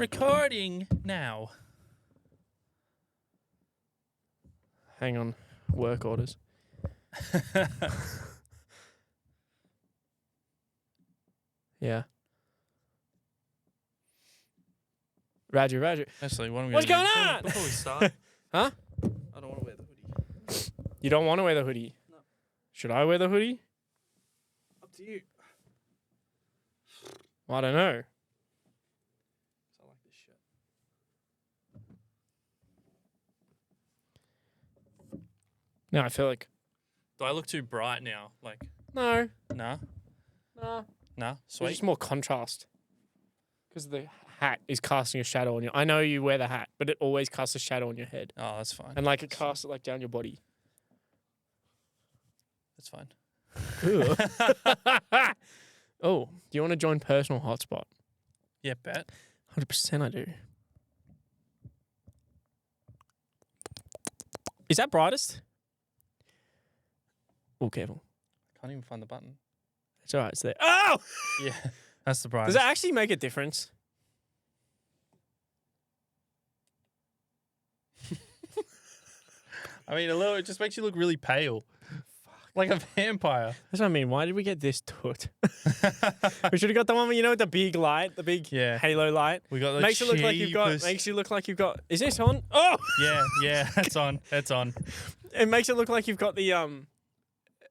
Recording now. Hang on. Work orders. Yeah. Roger. Actually, what am we What's gonna going do on? before we start? Huh? I don't want to wear the hoodie. You don't want to wear the hoodie? No. Should I wear the hoodie? Up to you. I don't know. I like this shirt. No, I feel like... Do I look too bright now? Like, No. nah, No. nah. It's Sweet. just more contrast. Because the hat is casting a shadow on you. I know you wear the hat, but it always casts a shadow on your head. Oh, that's fine. And like it casts it like down your body. That's fine. Oh, do you want to join personal hotspot? Yeah, bet. 100% I do. Is that brightest? Oh, careful. Can't even find the button. It's all right. It's there. Oh! Yeah, that's the brightest. Does that actually make a difference? I mean, a little. It just makes you look really pale, like a vampire. That's what I mean. Why did we get this toot? We should have got the one with, with the big light, the big halo light. We got the Makes it look like you've got. cheapest- Makes you look like you've got. Is this on? Oh! Yeah, it's on. It's on. It makes it look like you've got the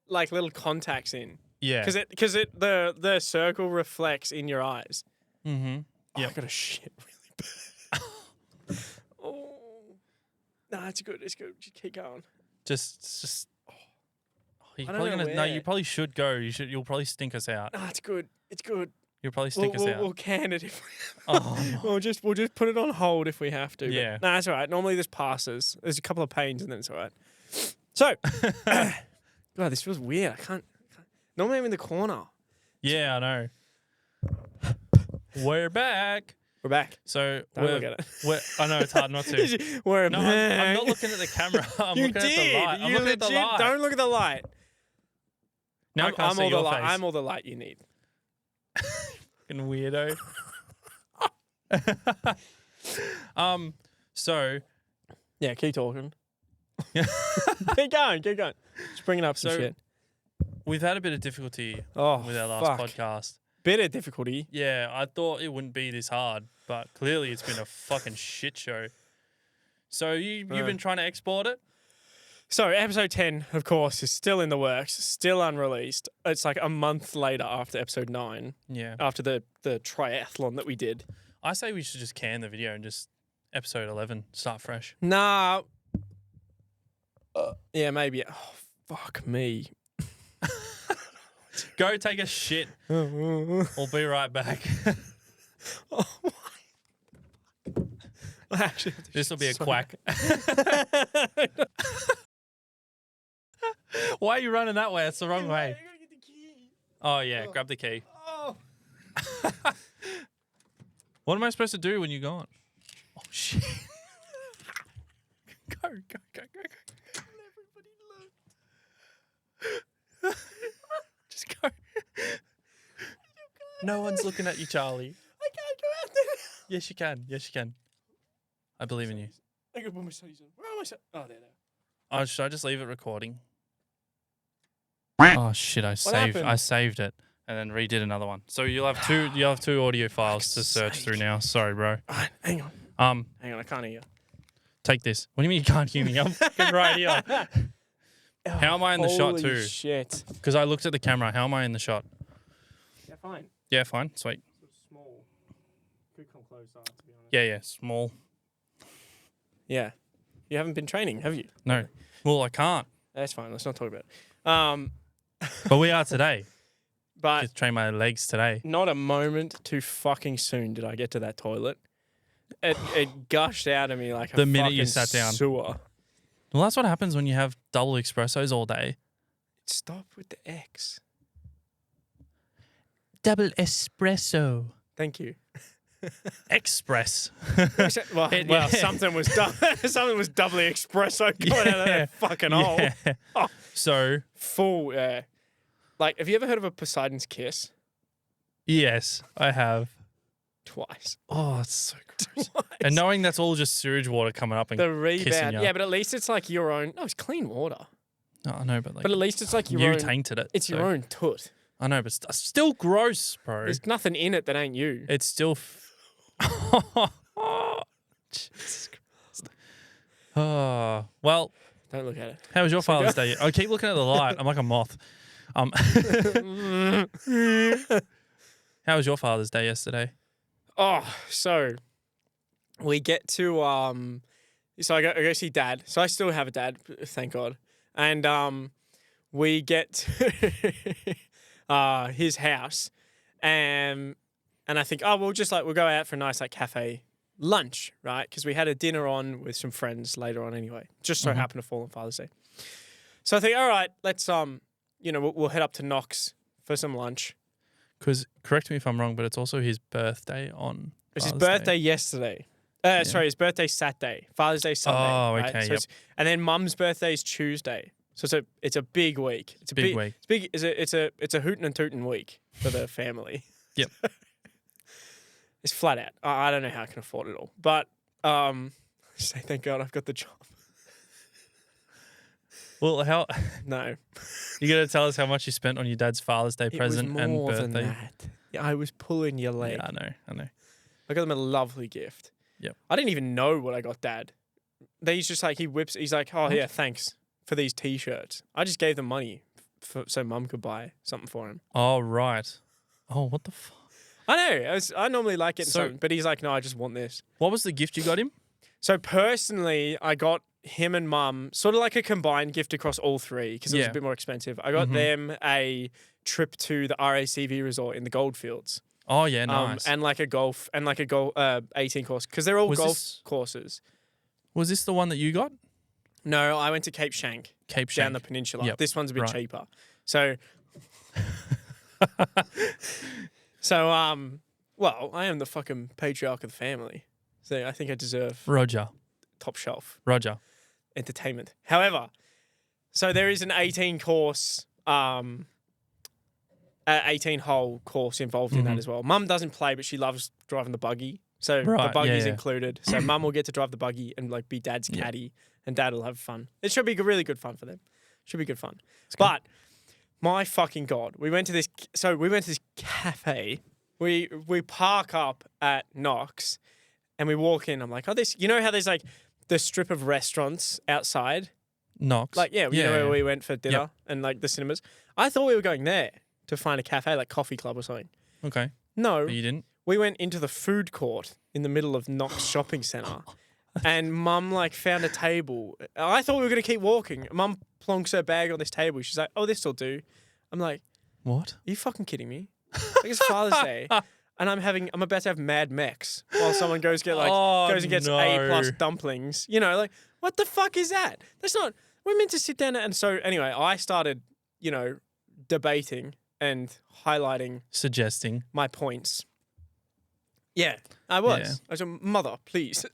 like little contacts in. Yeah. Because the circle reflects in your eyes. Mm-hmm. Oh, Yeah. I got to shit really bad. Oh. Nah, it's good. It's good. Just keep going. Just. Oh, you're I don't probably know gonna. No, where. you probably should go. You'll probably stink us out. Nah, it's good. It's good. You'll probably stink us out. We'll can it if we Oh, no. we'll just put it on hold if we have to. but Yeah. Nah, it's all right. Normally this passes. There's a couple of pains and then it's all right. So, God, this feels weird. I can't. Normally I'm in the corner. Yeah, I know. We're back. We're back. So Don't look at it. I know it's hard not to. We're No, back. I'm not looking at the camera. I'm You looking at the light. I'm You looking at the legit light. Don't look at the light. Now I can't see all the your light. face. I'm all the light you need. Fucking weirdo. So Yeah, keep talking. keep going. Just bringing up some So, shit. we've had a bit of difficulty Oh, with our last fuck. podcast. Bit of difficulty. Yeah, I thought it wouldn't be this hard, but clearly it's been a fucking shit show. So you've been trying to export it? So episode 10, of course, is still in the works, still unreleased. It's like a month later after episode 9, Yeah. after the triathlon that we did. I say we should just can the video and just episode 11 start fresh. Nah. Yeah, maybe. Oh, fuck me. Go take a shit. We'll be right back. Oh, my. Actually, This will be a sorry. quack. Why are you running that way? It's the wrong way. I gotta get the key. Oh, yeah. Grab the key. Oh. What am I supposed to do when you're gone? Oh, shit. Go. Everybody look. Just go. No one's looking at you, Charlie. I can't go out there. Yes, you can. I believe in you. I gotta put my studies on. Where are my studies? Oh, there. Oh, should I just leave it recording? Oh shit! I happened? saved it and then redid another one. So you'll have two audio files to search through now. Sorry, bro. All right, hang on. Hang on, I can't hear you. Take this. What do you mean you can't hear me? I'm fucking right here. How am I in the shot Holy too? Shit. Because I looked at the camera. How am I in the shot? Yeah, fine. Yeah, fine, sweet. Small. Could come closer, to be honest. Yeah, small. Yeah. You haven't been training, have you? No, well I can't, That's fine. Let's not talk about it. but we are today. But Just train my legs today. not a moment too fucking soon did I get to that toilet. It gushed out of me like The a minute you fucking sat down. sewer. Well, that's what happens when you have double espressos all day. Stop with the X. Double espresso. Thank you. Express. Well, something was something was doubly espresso going out of that fucking hole. Yeah. Oh. So, Full. Like, have you ever heard of a Poseidon's kiss? yes, I have. Twice. Oh, it's so gross. Twice. And knowing that's all just sewage water coming up and The kissing rebound. you. Yeah, but at least it's like your own. No, it's clean water. No, I know, but like But at least it's like your you own. tainted it. It's your own toot. I know, but still gross, bro. There's nothing in it that ain't you. It's still. Jesus Christ. Oh, well, Don't look at it. how was your Father's Day? I keep looking at the light. I'm like a moth. How was your Father's Day yesterday? Oh, so we get to so I go see Dad. So I still have a dad, thank God. And we get to his house, and I think, oh, we'll go out for a nice like cafe lunch, right? Because we had a dinner on with some friends later on anyway. Just so happened to fall on Father's Day. So I think, all right, let's we'll head up to Knox for some lunch. Because, correct me if I'm wrong, but it's also his birthday on It was his Father's Day. birthday yesterday. Sorry, his birthday Saturday. Father's Day Sunday. Oh, right? okay, So and then Mum's birthday is Tuesday. So it's a big week. It's a Big week. It's big. It's a hootin' and tootin' week for the family. Yep. It's flat out. I don't know how I can afford it all, but say thank God I've got the job. Well, how No, you got to tell us how much you spent on your dad's Father's Day present it was and more birthday? than that. Yeah, I was pulling your leg. Yeah, I know. I got them a lovely gift. Yep. I didn't even know what I got Dad. He's just like, he's like, oh, yeah, thanks for these T-shirts. I just gave them money so Mum could buy something for him. Oh, right. Oh, what the fuck? I know. I normally like getting So- something, but he's like, no, I just want this. What was the gift you got him? So personally, I got him and Mum sort of like a combined gift across all three because it was Yeah. a bit more expensive. I got them a trip to the RACV resort in the Goldfields. Oh, yeah, nice. And like a golf 18 course because they're all Was golf this- courses. Was this the one that you got? No, I went to Cape Shank Cape down Shank. the peninsula. Yep. This one's a bit Right. cheaper. So, well, I am the fucking patriarch of the family. So I think I deserve Roger. top shelf entertainment. However, so there is an 18-course, 18-hole course involved in that as well. Mum doesn't play, but she loves driving the buggy. So the Right, buggy's yeah. included. So Mum will get to drive the buggy and like be Dad's caddy, and Dad will have fun. It should be really good fun for them. Should be good fun. But my fucking God, we went to this cafe. We park up at Knox, and we walk in. I'm like, oh, this. You know how there's like the strip of restaurants outside? Knox. Like, you know where we went for dinner and like the cinemas. I thought we were going there to find a cafe, like Coffee Club or something. Okay. No, But you didn't? we went into the food court in the middle of Knox Shopping Centre, and Mum like found a table. I thought we were gonna keep walking. Mum plonks her bag on this table. She's like, "Oh, this will do." I'm like, What? "Are you fucking kidding me?" Like it's Father's Day, and I'm about to have Mad Mex while someone goes and gets A+ dumplings. You know, like what the fuck is that? That's not. We're meant to sit down and so anyway, I started, debating and highlighting Suggesting. my points. Yeah, I was. Yeah. I said, Mother, please.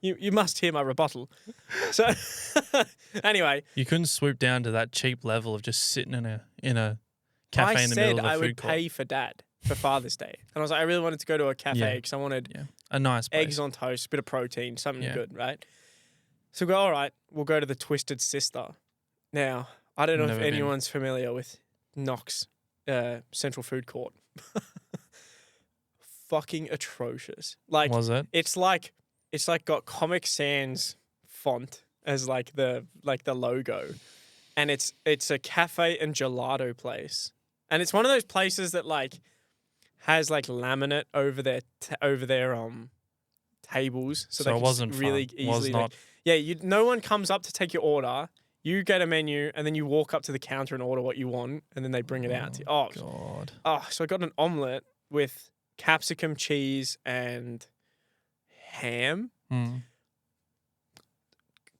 You must hear my rebuttal. So anyway, You couldn't swoop down to that cheap level of just sitting in a cafe in the middle of the I food would court. pay for Dad for Father's Day. And I was like, I really wanted to go to a cafe Yeah. because I wanted Yeah. A nice place. eggs on toast, a bit of protein, something Yeah. good, right? So we go, all right, we'll go to the Twisted Sister. Now, I don't know Never if been. anyone's familiar with Knox Central Food Court. Fucking atrocious. Like, Was it? it's like got Comic Sans font as like the logo, and it's a cafe and gelato place, and it's one of those places that like has like laminate over their tables, so So they it can wasn't just really fun. easily Was not. no one comes up to take your order. You get a menu, and then you walk up to the counter and order what you want, and then they bring it out to you. God. So I got an omelette with capsicum, cheese, and ham. Mm.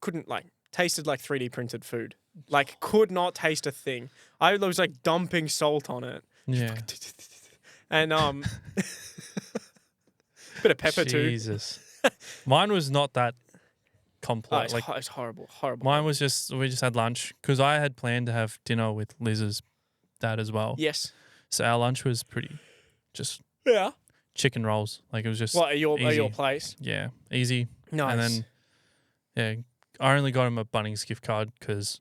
Couldn't tasted like 3D printed food. Like could not taste a thing. I was like dumping salt on it. Yeah. And bit of pepper too. Jesus. Mine was not that Oh, complex. it's horrible. Mine was we just had lunch because I had planned to have dinner with Liz's dad as well. Yes. So our lunch was pretty just Yeah. chicken rolls. Like it was just What at your easy. place? Yeah, easy. Nice. And then yeah, I only got him a Bunnings gift card because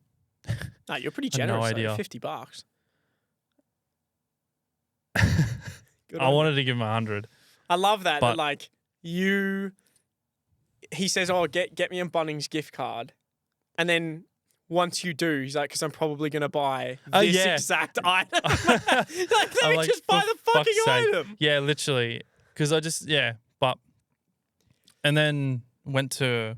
No, you're pretty I had no generous. idea. $50. Good I on you. wanted to give him 100. I love that. but- That like you. He says, "Oh, get me a Bunnings gift card," and then once you do, he's like, "Because I'm probably gonna buy Oh, this yeah. exact item." Like, let I'm me like, just buy for the fucking fuck's sake. item. Yeah, literally. Because I just but and then went to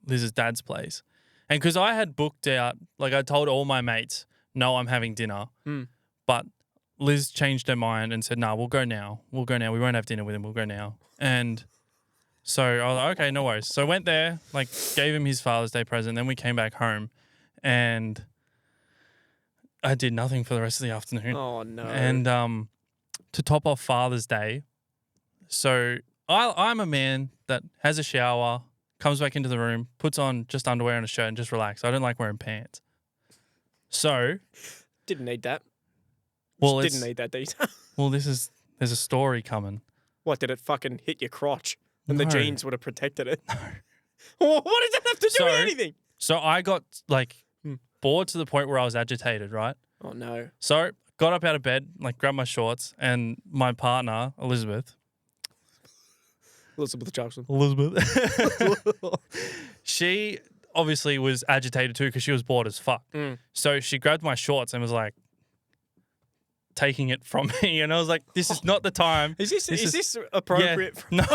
Liz's dad's place, and because I had booked out, like I told all my mates, "No, I'm having dinner," but Liz changed her mind and said, "No, we'll go now. We'll go now. We won't have dinner with him. We'll go now." And so I was like, "Okay, no worries." So I went there, like gave him his Father's Day present. Then we came back home, and I did nothing for the rest of the afternoon. Oh no! And to top off Father's Day, so I'm a man that has a shower, comes back into the room, puts on just underwear and a shirt and just relax. I don't like wearing pants. So didn't need that. well, Just didn't need that detail. well, there's a story coming. What, did it fucking hit your crotch? And the No. jeans would have protected it. What does that have to do with So- anything? So I got like bored to the point where I was agitated, right? Oh no! So got up out of bed, like grabbed my shorts, and my partner Elizabeth, Jackson. she obviously was agitated too because she was bored as fuck. So she grabbed my shorts and was like taking it from me, and I was like, "This is not the time." Is this appropriate? For No,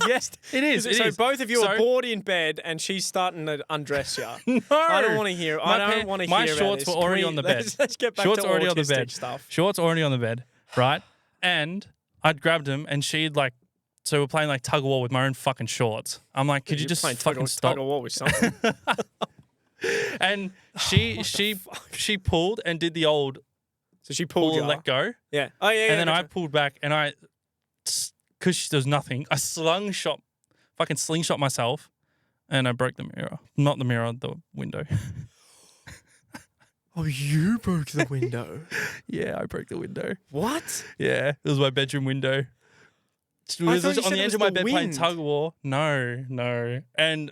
yes, it is. so It both of you are So- bored in bed, and she's starting to undress you. No, I don't want to hear. I don't want to hear. My about shorts this. were already Can on the bed. Let's get back Shorts to already on the autistic bed. stuff. Shorts already on the bed, right? And I'd grabbed him, and she'd like. So we're playing like tug of war with my own fucking shorts. I'm like, could you You're just playing fucking tug stop? of war with something. And she pulled and did the old So she pull pulled you. and let go, Yeah. Oh yeah. and then I gotcha. pulled back, and because there was nothing, I fucking slingshot myself, and I broke the mirror. Not the mirror, the window. Oh, you broke the window. Yeah, I broke the window. What? Yeah, it was my bedroom window. It was thought you on said the it edge was of my the bed playing wind. tug of war. No. And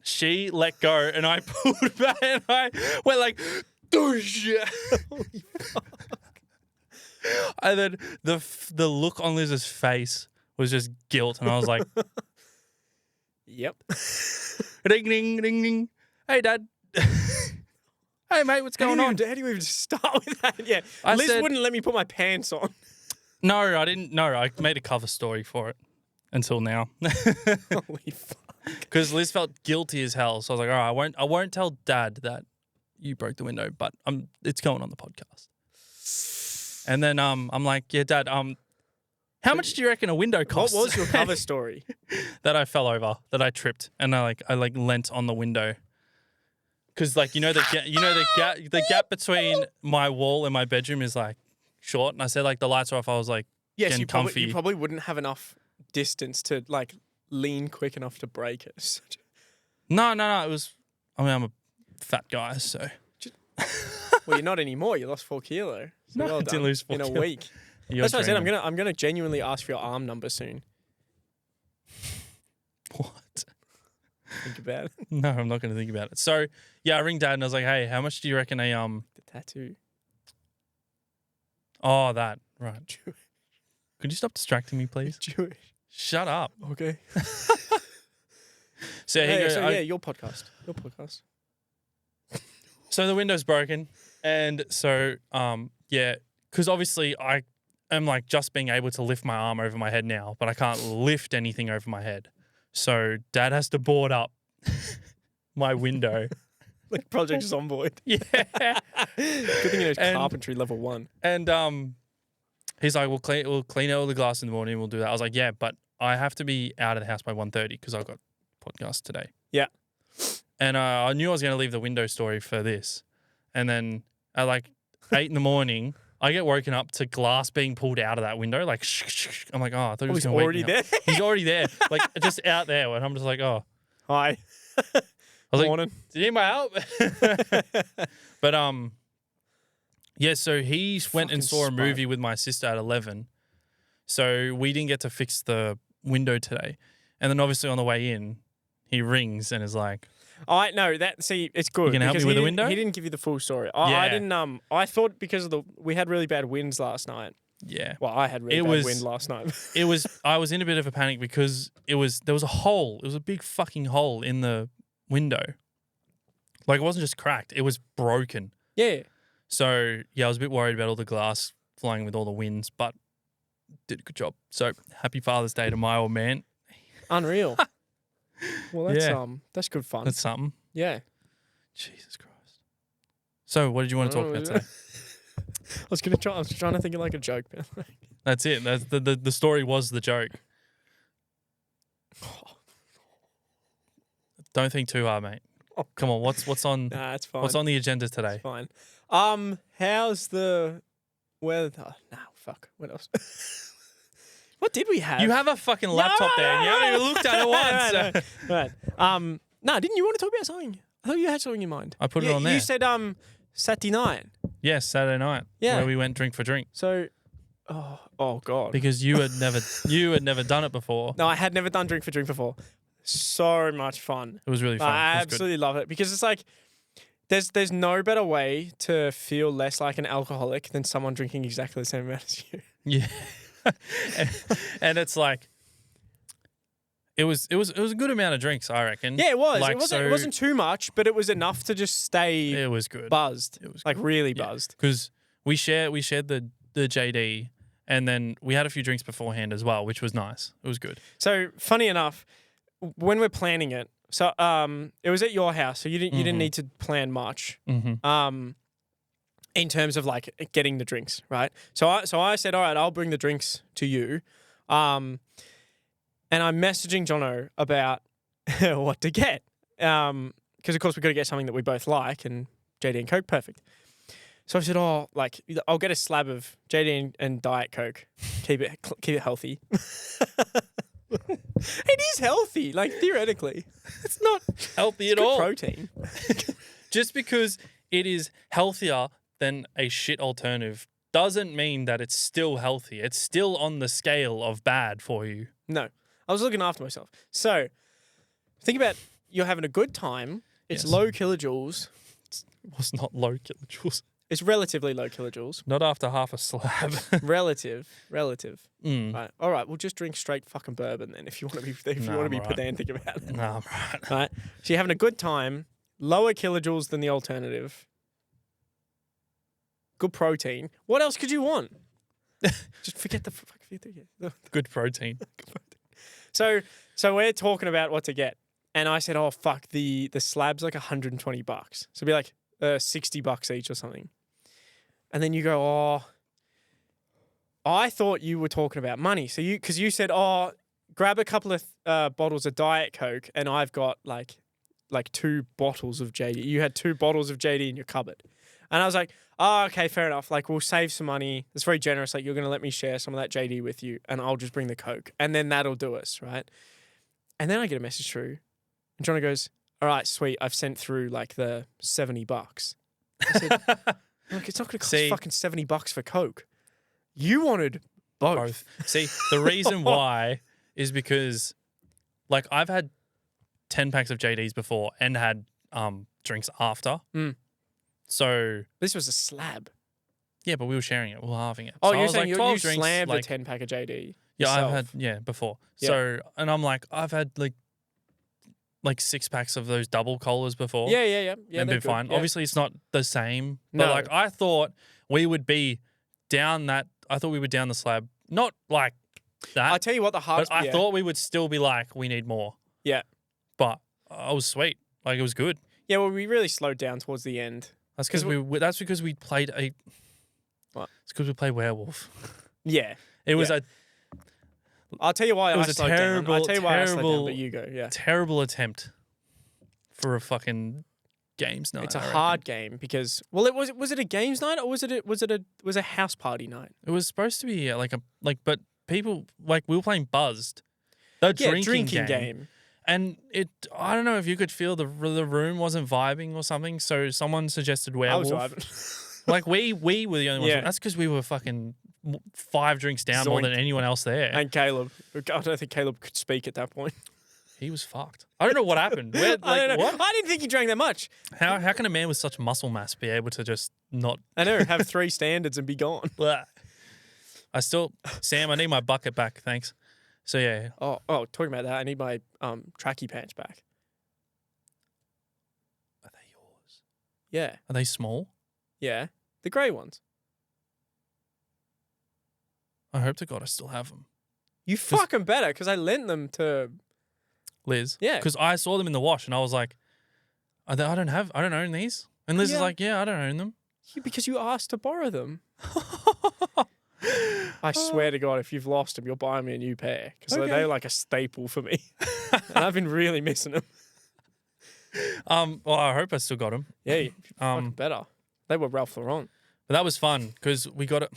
she let go, and I pulled back, and I went like, doosh. Holy fuck. And then the look on Liz's face was just guilt, and I was like, Yep. ding, ding, ding, ding. Hey, Dad. Hey, mate, what's going on? How do you even start with that? Yeah. I Liz said- wouldn't let me put my pants on. No, I didn't. No, I made a cover story for it until now. Holy fuck. Because Liz felt guilty as hell. So I was like, all right, I won't tell Dad that you broke the window, but it's going on the podcast. And then I'm like, yeah, Dad, how much do you reckon a window costs? What was your cover story? That I fell over, that I tripped, and I leant on the window. Because like the gap between my wall and my bedroom is like short, and I said like the lights are off. I was like, Yes, getting comfy. you probably wouldn't have enough distance to like lean quick enough to break it. No. It was. I mean, I'm a fat guy, so Well, you're not anymore. You lost 4 kilos. So No, well I didn't done. lose 4 in a kilos. week. you're That's what I said. dreaming. I'm gonna genuinely ask for your arm number soon. What? Think about it. No, I'm not going to think about it. So yeah, I ring Dad and I was like, hey, how much do you reckon a The tattoo. Oh, that right. Jewish. Could you stop distracting me, please? Jewish. Shut up. Okay. So he Hey, goes, so yeah, your podcast. Your podcast. So the window's broken, and so yeah, because obviously I am like just being able to lift my arm over my head now, but I can't lift anything over my head. So Dad has to board up my window. Like Project Zomboid. Yeah, Good thing it was And- carpentry level 1. and he's like, we'll clean all the glass in the morning. We'll do that. I was like, yeah, but I have to be out of the house by 1:30 because I've got podcast today. Yeah. And I knew I was going to leave the window story for this. And then at like 8 in the morning, I get woken up to glass being pulled out of that window. Like, I'm like, oh, I thought he was He's going to wake already me up. there. He's already there. Like, just out there. And I'm just like, oh. Hi. I was like, Morning. do you need my help? But, yeah, so he went and Fucking saw a spud. movie with my sister at 11. So we didn't get to fix the window today. And then obviously on the way in, he rings and is like, I know that. See, it's good. You can help because me with the he window? He didn't give you the full story. I Yeah. didn't. I thought because of we had really bad winds last night. yeah. Well, I had really bad wind last night. I was in a bit of a panic because there was a hole. It was a big fucking hole in the window. Like it wasn't just cracked, it was broken. Yeah. So yeah, I was a bit worried about all the glass flying with all the winds, but did a good job. So happy Father's Day to my old man. Unreal. Well, that's good fun. That's something. Yeah. Jesus Christ. So what did you want to talk about today? I was trying to think of like a joke. That's it. That's the story was the joke. Don't think too hard, mate. Oh, come on, what's on? Nah, it's fine. What's on the agenda today? It's fine. How's the weather? No, fuck. What else? What did we have? You have a fucking laptop there, and you haven't even looked at it once. Right. No, didn't you want to talk about something? I thought you had something in mind. I put it on there. You said Saturday night. Yes, Saturday night. Yeah. Where we went drink for drink. So, oh god. Because you had never done it before. No, I had never done drink for drink before. So much fun. It was really fun. I absolutely love it because it's like there's no better way to feel less like an alcoholic than someone drinking exactly the same amount as you. Yeah. and it's like it was a good amount of drinks, I reckon. Yeah, it was. Like, it wasn't too much, but it was enough to just stay it was good. Buzzed. It was like good. really buzzed. Because we shared the JD and then we had a few drinks beforehand as well, which was nice. It was good. So funny enough, when we're planning it, so it was at your house, so you didn't need to plan much. Mm-hmm. In terms of like getting the drinks, right? So I said, all right, I'll bring the drinks to you. And I'm messaging Johno about what to get. Because of course we've got to get something that we both like, and JD and Coke, perfect. So I said, I'll get a slab of JD and Diet Coke. Keep it healthy. It is healthy, like theoretically. It's not healthy at all. Protein. Just because it is healthier than a shit alternative doesn't mean that it's still healthy. It's still on the scale of bad for you. No, I was looking after myself. So think about you're having a good time. It's Yes. low kilojoules. It was not low kilojoules. It's relatively low kilojoules. Not after half a slab. Relative. Mm. Right. All right. We'll just drink straight fucking bourbon then. If you want to be right. pedantic about it. No, I'm right. Right. So you're having a good time. Lower kilojoules than the alternative. Good protein. What else could you want? Just forget the Good protein. So we're talking about what to get, and I said, "Oh fuck, the slab's like $120, so it'd be like $60 each or something." And then you go, "Oh, I thought you were talking about money." So because you said, "Oh, grab a couple of bottles of Diet Coke," and I've got like 2 bottles of JD. You had 2 bottles of JD in your cupboard, and I was like, "Oh, okay, fair enough. Like we'll save some money. It's very generous. Like you're going to let me share some of that JD with you, and I'll just bring the Coke, and then that'll do us, right?" And then I get a message through, and John goes, "All right, sweet. I've sent through like the $70." I said, "Look, it's not going to cost fucking $70 for Coke. You wanted both." See, the reason why is because, like, I've had 10 packs of JDs before and had drinks after. Mm. So This was a slab. yeah, but we were sharing it. We were halving it. Oh, So I you're was saying like, you 12 drinks, slammed like, a 10-pack of JD Yeah, yourself. I've had before. Yeah. So and I'm like, I've had like 6 packs of those double colas before. Yeah, and they're been good. fine. Yeah. Obviously, it's not the same. But No. like, I thought we would be down that. I thought we were down the slab. Not like that. I tell you what, the hard. But I thought we would still be like, we need more. Yeah. But I was sweet. Like, it was good. Yeah, well, we really slowed down towards the end. That's because we played a. What? It's because we played werewolf. Yeah. It was a I'll tell you why It was I a slowed down. I'll tell you why I slowed down, terrible- but you go. Yeah. terrible attempt for a fucking games night. It's a I reckon. hard game because was it a games night or was it a house party night? It was supposed to be but people we were playing Buzzed, the drinking game. And I don't know if you could feel the room wasn't vibing or something. So someone suggested werewolf. I was vibing. Like we were the only ones. Yeah. That's because we were fucking 5 drinks down more than Zoink. anyone else there. And Caleb. I don't think Caleb could speak at that point. He was fucked. I don't know what happened. Where, like, I don't know. what? I didn't think he drank that much. How can a man with such muscle mass be able to just not? I know. Have 3 standards and be gone. Blah. Sam, I need my bucket back. Thanks. So yeah. Oh, talking about that, I need my tracky pants back. Are they yours? Yeah. Are they small? Yeah. The grey ones. I hope to God I still have them. You fucking better, because I lent them to Liz. Yeah. Because I saw them in the wash and I was like, I don't own these. And Liz is Yeah. like, yeah, I don't own them. because you asked to borrow them. I swear to God, if you've lost them, you'll buy me a new pair, because Okay. they're like a staple for me. And I've been really missing them. Well, I hope I still got them. Yeah, you fucking better. They were Ralph Lauren. But that was fun because we got it.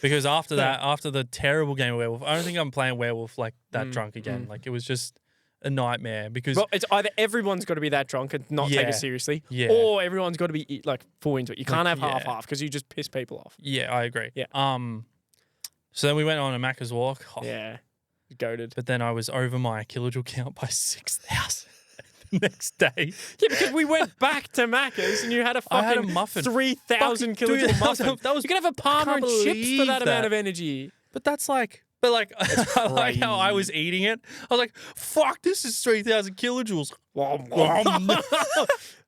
Because after that, after the terrible game of Werewolf, I don't think I'm playing Werewolf like that drunk again. Like it was just a nightmare because Well, it's either everyone's got to be that drunk and not take Yeah. it seriously, Yeah. or everyone's got to be like full into it. You can't have yeah. half because you just piss people off. yeah, I agree. Yeah. So then we went on a Macca's walk. Oh, Yeah, goaded. But then I was over my kilojoule count by 6,000 the next day. Yeah, because we went back to Macca's and you had a I had a fucking muffin. 3,000 Fucking- dude, kilojoule muffin. that was- You can have a Parma can't and chips for believe that amount that. of energy. But that's like, I like how I was eating it. I was like, fuck, this is 3,000 kilojoules.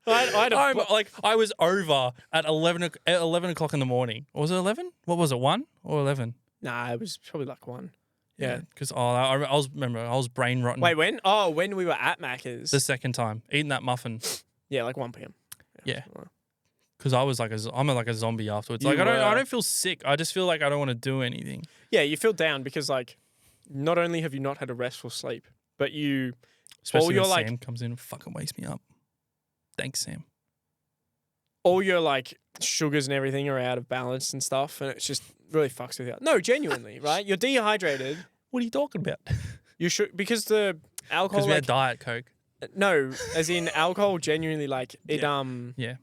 I was over at 11 o'clock in the morning. Or was it 11? What was it, 1 or 11? Nah, it was probably like 1. Yeah, because I was brain rotten. Wait, when? Oh, when we were at Macca's. The second time eating that muffin. Yeah, like 1 p.m. Yeah, because I was like I'm like a zombie afterwards. Like I don't feel sick. I just feel like I don't want to do anything. Yeah, you feel down because like, not only have you not had a restful sleep, but you, Especially your when like, Sam comes in and fucking wakes me up. Thanks, Sam. all your like sugars and everything are out of balance and stuff, and it's just really fucks with you. No, genuinely, right? You're dehydrated. What are you talking about? You should, because the alcohol. Because we Like, had Diet Coke. no, as in alcohol genuinely like it Yeah.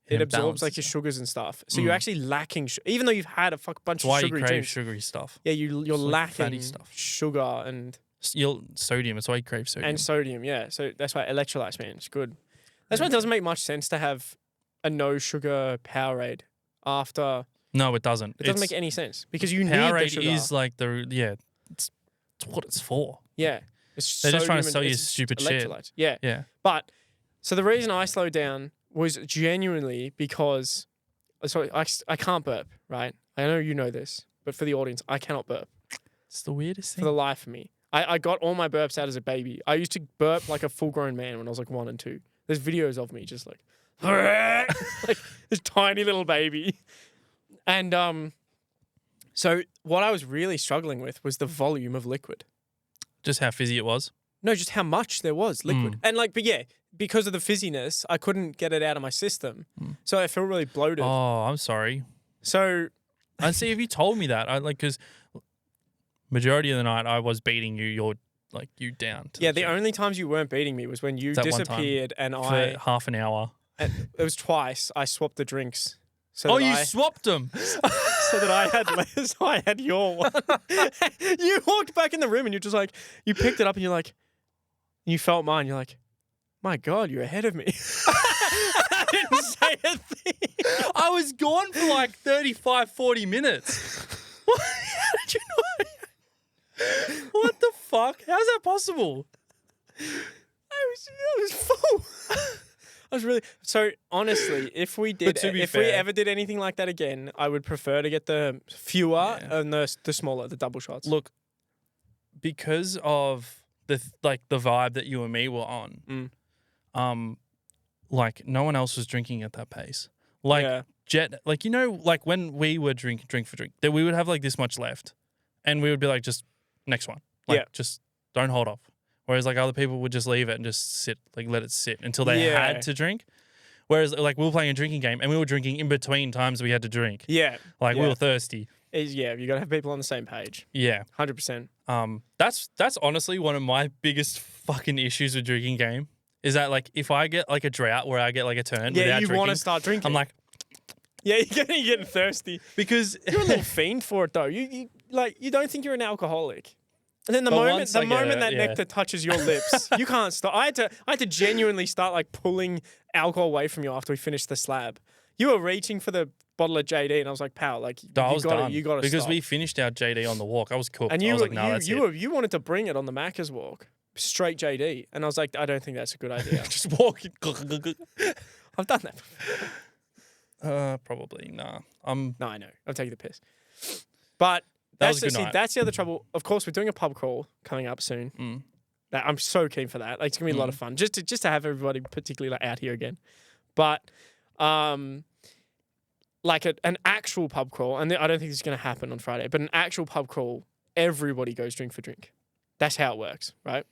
it absorbs balances like your stuff. sugars and stuff. So you're actually lacking, even though you've had a bunch That's why of you sugary crave drinks. sugary stuff. Yeah, you're It's like fatty lacking stuff. sugar and Sodium. That's why you crave sodium. sodium. Yeah, so that's why electrolytes, man, it's good. That's why it doesn't make much sense to have a no sugar Powerade after. No, it doesn't. It doesn't make any sense because you need the Powerade sugar. is like it's what it's for. Yeah, it's They're just trying to sodium sell and you it's stupid shit. electrolytes. Yeah, Yeah. but so the reason I slowed down was genuinely because so I can't burp, right? I know you know this, but for the audience, I cannot burp It's the weirdest for thing. the life of me. I got all my burps out as a baby. I used to burp like a full-grown man when I was like 1 and 2. There's videos of me just like like this tiny little baby. And so what I was really struggling with was the volume of liquid. Just how fizzy it was. No, just how much there was liquid. And like, but yeah, because of the fizziness, I couldn't get it out of my system. So I feel really bloated. Oh, I'm sorry. So And see, if you told me that, because majority of the night I was beating you. You're like you down. To yeah, the the only times you weren't beating me was when you That one time. disappeared and for half an hour. and it was twice. I swapped the drinks. So Oh, that you I, swapped them. so that I had less. I had your one. You walked back in the room and you're just like, you picked it up and you're like, you felt mine. You're like, my God, you're ahead of me. I didn't say a thing. I was gone for like 35, 40 minutes. How did you know? What the fuck? How's that possible? I was full. I was really so honestly. If we did, to be if we fair- ever did anything like that again, I would prefer to get the fewer and the smaller, the double shots. Look, because of the vibe that you and me were on, like no one else was drinking at that pace. Like Yeah. like when we were drink for drink, that we would have like this much left, and we would be like, just next one, like Yeah. just don't hold off. Whereas like other people would just leave it and just sit, like let it sit until they Yeah. had to drink. Whereas like we were playing a drinking game and we were drinking in between times we had to drink. Yeah, Like we Yeah. were thirsty. yeah. You got to have people on the same page. Yeah. 100%. That's honestly one of my biggest fucking issues with drinking game is that like if I get like a drought where I get like a turn Yeah, without you drinking, want to start drinking. I'm like, Yeah, you're getting thirsty. because You're a little fiend for it though. You don't think you're an alcoholic. And then the But moment once I get it, that yeah. nectar touches your lips, you can't stop. I had to genuinely start like pulling alcohol away from you after we finished the slab. You were reaching for the bottle of JD, and I was like, "Pal, like I you was got done to, you got to because stop." we finished our JD on the walk. I was cooked. And I you was like, no, that's it. you wanted to bring it on the Macca's walk, straight JD, and I was like, I don't think that's a good idea. Just walking. I've done that before. Probably nah. No, I know. I'm taking the piss. But That was a good night. that's the other trouble. Of course, we're doing a pub crawl coming up soon. That I'm so keen for that. Like, it's gonna be a lot of fun. Just to have everybody, particularly like out here again. But like an actual pub crawl, and I don't think this is gonna happen on Friday. But an actual pub crawl, everybody goes drink for drink. That's how it works, right?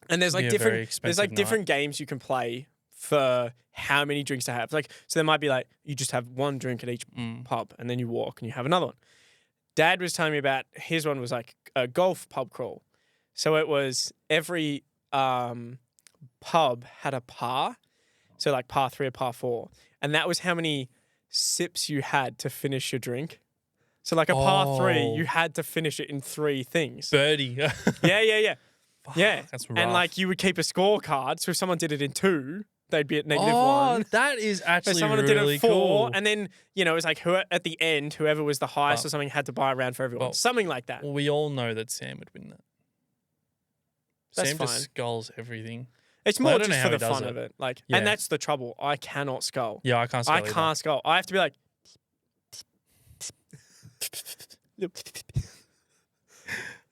And there's like different games you can play for how many drinks to have. Like, so there might be like you just have one drink at each pub, and then you walk and you have another one. Dad was telling me about his one was like a golf pub crawl. So it was every pub had a par. So like par 3 or par 4. And that was how many sips you had to finish your drink. So like a par 3, you had to finish it in 3 things. Birdie. Yeah. Fuck, Yeah. that's rough. And like you would keep a scorecard. So if someone did it in 2, they'd be at -1. Oh, that is So actually someone really did it 4, cool. and then, you know, it was like at the end, whoever was the highest or something had to buy a round for everyone. Well, something like that. Well, we all know that Sam would win that. That's Sam fine. just skulls everything. It's I more don't know just how for he the does fun it. of it. Like, Yeah. and that's the trouble. I cannot skull. Yeah, I can't skull I can't skull. I have to be like.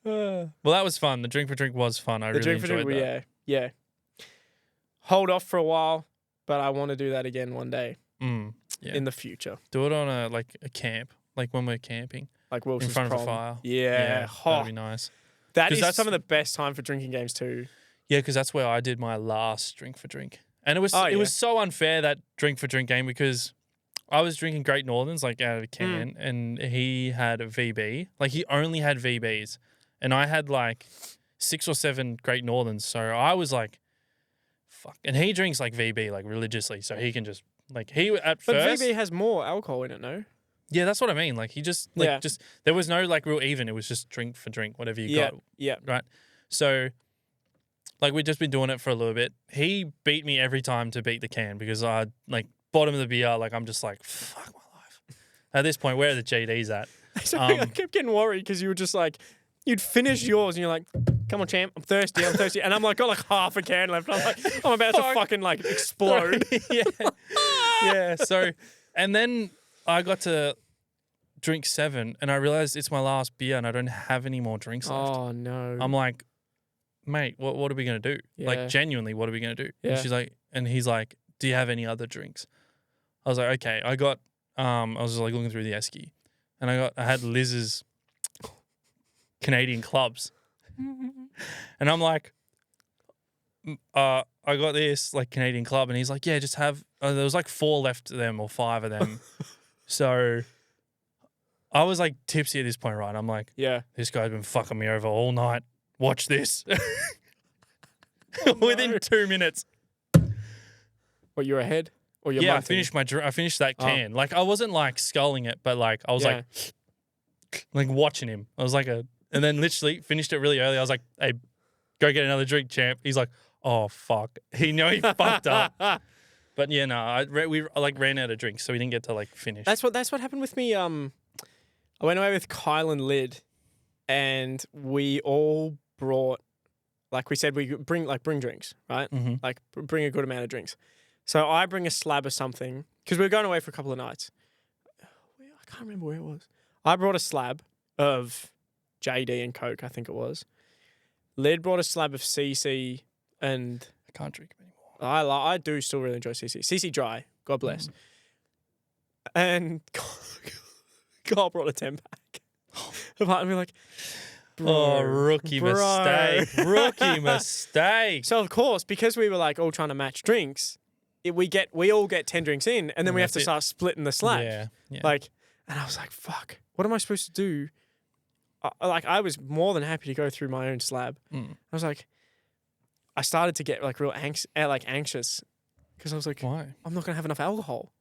Well, that was fun. The drink for drink was fun. I The really drink for enjoyed drink, that. yeah. Hold off for a while, but I want to do that again one day Yeah. in the future. Do it on a camp, like when we're camping Like in Wilson's front of a prom. fire. Yeah, that'd be nice. that 'Cause is that's- some of the best time for drinking games too. Yeah, because that's where I did my last drink for drink, and it was Oh, yeah. so unfair, that drink for drink game, because I was drinking Great Northerns like out of a Mm. can, and he had a VB. Like, he only had VBs, and I had like 6 or 7 Great Northerns. So I was like, fuck. And he drinks like VB like religiously, so he can just like at But first. VB has more alcohol in it, no? Yeah, that's what I mean. Like, he just just there was no like real even. It was just drink for drink, whatever you got. Yeah. Right. So, like, we'd just been doing it for a little bit. He beat me every time to beat the can, because I like bottom of the beer. Like, I'm just like, fuck my life. At this point, where are the GDs at? So I kept getting worried because you were just like, you'd finish yours and you're like, come on, champ, I'm thirsty. And I'm like, got like half a can left. And I'm like, I'm about to fucking like explode. yeah. So, and then I got to drink 7, and I realized it's my last beer and I don't have any more drinks left. Oh, no. I'm like, mate, what are we going to do? Yeah. Like, genuinely, what are we going to do? Yeah. And she's like, and he's like, do you have any other drinks? I was like, okay. I got, I was just like looking through the esky, and I had Liz's Canadian clubs. And I'm like, I got this like Canadian club, and he's like, yeah, just have, there was like 4 left of them or 5 of them. So I was like tipsy at this point, right? I'm like, Yeah. this guy's been fucking me over all night. Watch this. Within 2 minutes. What, you're ahead? Or you're Yeah, I munting? finished I finished that can. Like, I wasn't like sculling it, but like I was Yeah. like watching him. I was like and then literally finished it really early. I was like, hey, go get another drink, champ. He's like, oh fuck. He knew he fucked up. But yeah, no, we like ran out of drinks, so we didn't get to like finish. That's what happened with me. I went away with Kyle and Lyd, and we all brought, like we said, we bring drinks, right? Mm-hmm. Like bring a good amount of drinks. So I bring a slab of something because we were going away for a couple of nights. I can't remember where it was. I brought a slab of JD and Coke, I think it was. Lyd brought a slab of CC, and I can't drink anymore. I do still really enjoy CC. CC dry, God bless. And Carl brought a 10-pack. And we're like, Oh, rookie bro. mistake. Rookie mistake. So of course, because we were like all trying to match drinks, we all get 10 drinks in, and then we have to start splitting the slab. Yeah. Like, and I was like, fuck, what am I supposed to do? I was more than happy to go through my own slab. I was like, I started to get like real anxious because I was like, Why? I'm not gonna have enough alcohol.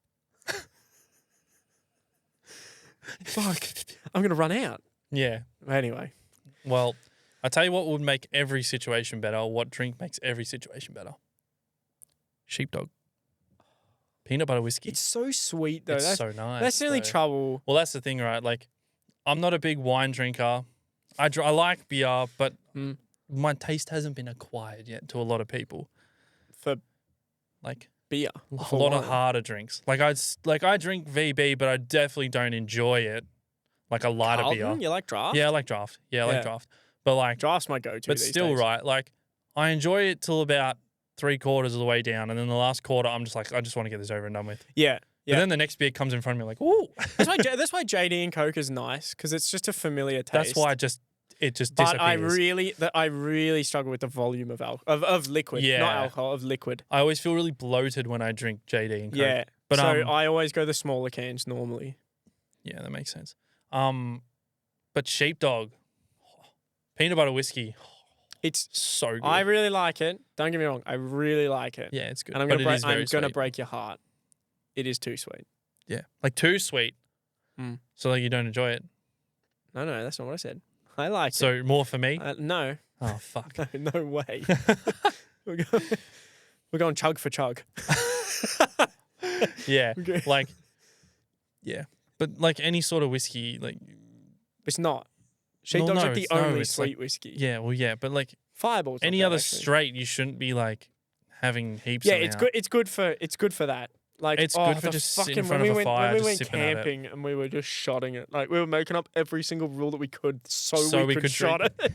Fuck. I'm going to run out. Yeah. Anyway. Well, I tell you what would make every situation better. What drink makes every situation better? Sheepdog. Peanut butter whiskey. It's so sweet, though. It's That's so nice. That's the only though. trouble. Well, that's the thing, right? Like, I'm not a big wine drinker. I like beer, but my taste hasn't been acquired yet to a lot of people. For like beer. A lot of harder drinks. Like I drink VB, but I definitely don't enjoy it. Like a lighter Carlton? beer. You like draft? Yeah, I like draft. Yeah, I like draft. But like Draft's my go-to. But these still, days. right? Like I enjoy it till about 3/4 of the way down, and then the last quarter, I'm just like, I just want to get this over and done with. Yeah. But then the next beer comes in front of me, like, ooh. That's why JD and Coke is nice because it's just a familiar taste. That's why it just But disappears. I really struggle with the volume of liquid, Yeah. not alcohol, of liquid. I always feel really bloated when I drink JD and Coke. Yeah. But so I always go the smaller cans normally. Yeah, that makes sense. But Sheepdog, peanut butter whiskey, it's so good. I really like it. Don't get me wrong, I really like it. Yeah, it's good. And I'm But gonna it is very I'm gonna sweet. break your heart. It is too sweet. Yeah, like too sweet. Mm. So like you don't enjoy it. No, that's not what I said. I like it. So more for me. No. Oh fuck. No way. we're going chug for chug. Yeah, Okay. like yeah, but like any sort of whiskey, like It's not. Sheepdog's like the it's- no, only it's sweet like- whiskey. yeah, well yeah, but like Fireball's not any bad, other actually. straight, you shouldn't be like having heaps. Yeah, of it's now. good. It's good for that. Like It's oh, good for the just sitting in fucking- front when of we a went, fire, when we just went sipping at it. camping and we were just shotting it. Like we were making up every single rule that we could so we could shot drink it.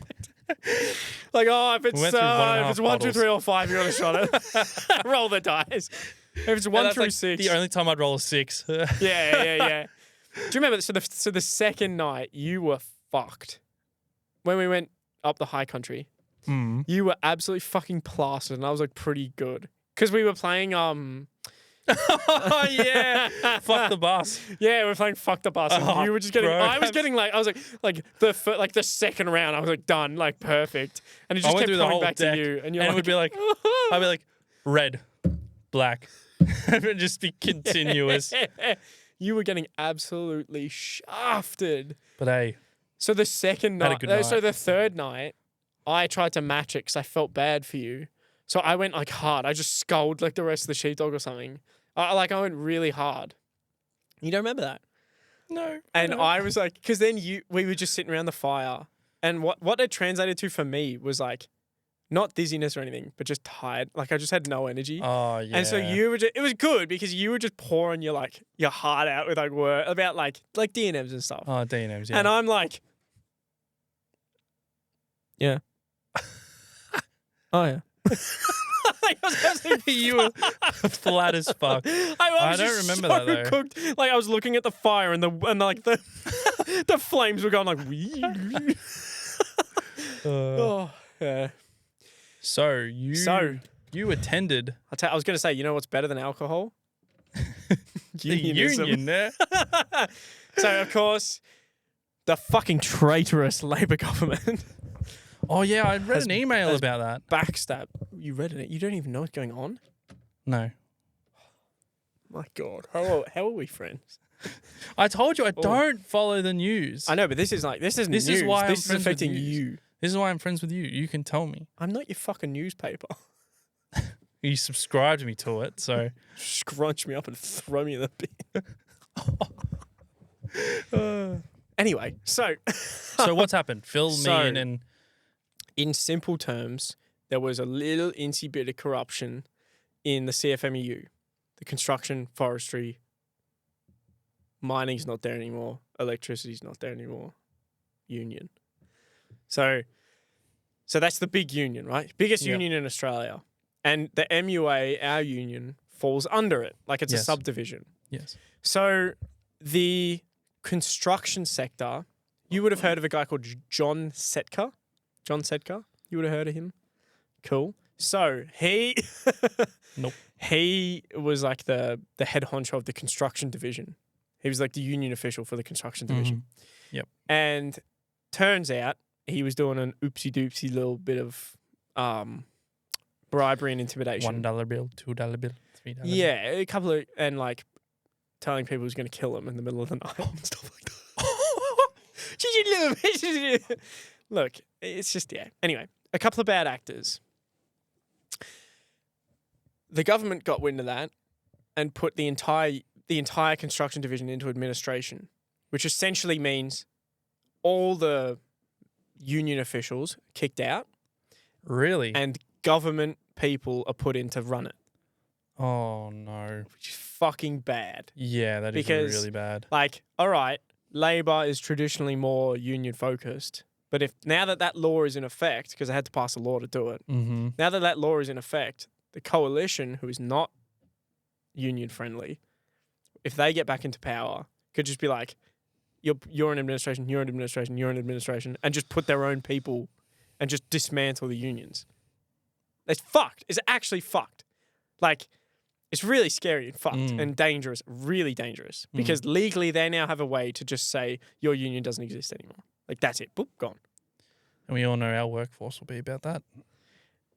Like if it's We went through 1.5 1, 2, 3, or 5, you're gonna shot it. Roll the dice. If it's And 1 that's through like 6, the only time I'd roll a 6. yeah. Do you remember? So the second night you were fucked when we went up the high country. Mm. You were absolutely fucking plastered, and I was like pretty good because we were playing. Oh yeah, fuck the bus. Yeah, we're playing fuck the bus. And Oh, you were just getting. bro. I was getting like the second round. I was like done, like perfect, and it I just went kept through the coming whole back deck, to you, and you're and it like, would be like, I'd be like, red, black, and it'd just be continuous. You were getting absolutely shafted. But hey, So the second Had a night, good so night. the third night, I tried to match it because I felt bad for you. So I went like hard. I just sculled like the rest of the sheepdog or something. I went really hard. You don't remember that? no. And I was like, because then we were just sitting around the fire, and what it translated to for me was like, not dizziness or anything, but just tired. Like I just had no energy. Oh yeah. And so you were it was good because you were just pouring your heart out with like word about like D&Ms and stuff. Oh D&Ms. Yeah. And I'm like, yeah. Oh yeah. Like, I was absolutely you were flat as fuck. I was don't just remember so that, though. cooked. Like I was looking at the fire and the the flames were going like. Oh yeah. So you attended I was going to say, you know what's better than alcohol? the union there. So of course, the fucking traitorous Labor government Oh yeah, I read Has- an email has- about that. backstab. You read it? You don't even know what's going on? No. My God, how are we friends? I told you I don't follow the news. I know, but this is This news. is why I'm this is friends with affecting news. you. This is why I'm friends with you. You can tell me. I'm not your fucking newspaper. You subscribed me to it, so Scrunch me up and throw me in the bin. Anyway, so so what's happened? Fill So- me in and in simple terms, there was a little incy bit of corruption in the CFMEU, the construction, forestry, mining's not there anymore, electricity's not there anymore, union. So that's the big union, right? Biggest Yeah. union in Australia. And the MUA, our union, falls under it, like it's a Yes. subdivision. yes. So the construction sector, you would have heard of a guy called John Setka. John Setka, you would have heard of him. Cool. So he, Nope. He was like the head honcho of the construction division. He was like the union official for the construction division. Yep. And turns out he was doing an oopsie doopsie little bit of bribery and intimidation. $1 bill, $2 bill, $3 bill. Yeah, a couple of and like telling people he was going to kill him in the middle of the night and stuff like that. Look, it's just, yeah. Anyway, a couple of bad actors. The government got wind of that and put the entire construction division into administration, which essentially means all the union officials kicked out Really? and government people are put in to run it, Oh no. which is fucking bad. Yeah, that is Because, really bad. Like, all right, Labor is traditionally more union focused, but if now that law is in effect, because they had to pass a law to do it, Mm-hmm. now that law is in effect, the coalition, who is not union friendly, if they get back into power, could just be like, you're in administration, you're in administration, you're in administration, and just put their own people and just dismantle the unions. It's fucked. It's actually fucked. Like, it's really scary and fucked and dangerous, really dangerous. Because legally they now have a way to just say your union doesn't exist anymore. Like, that's it. Boop, gone. And we all know our workforce will be about that.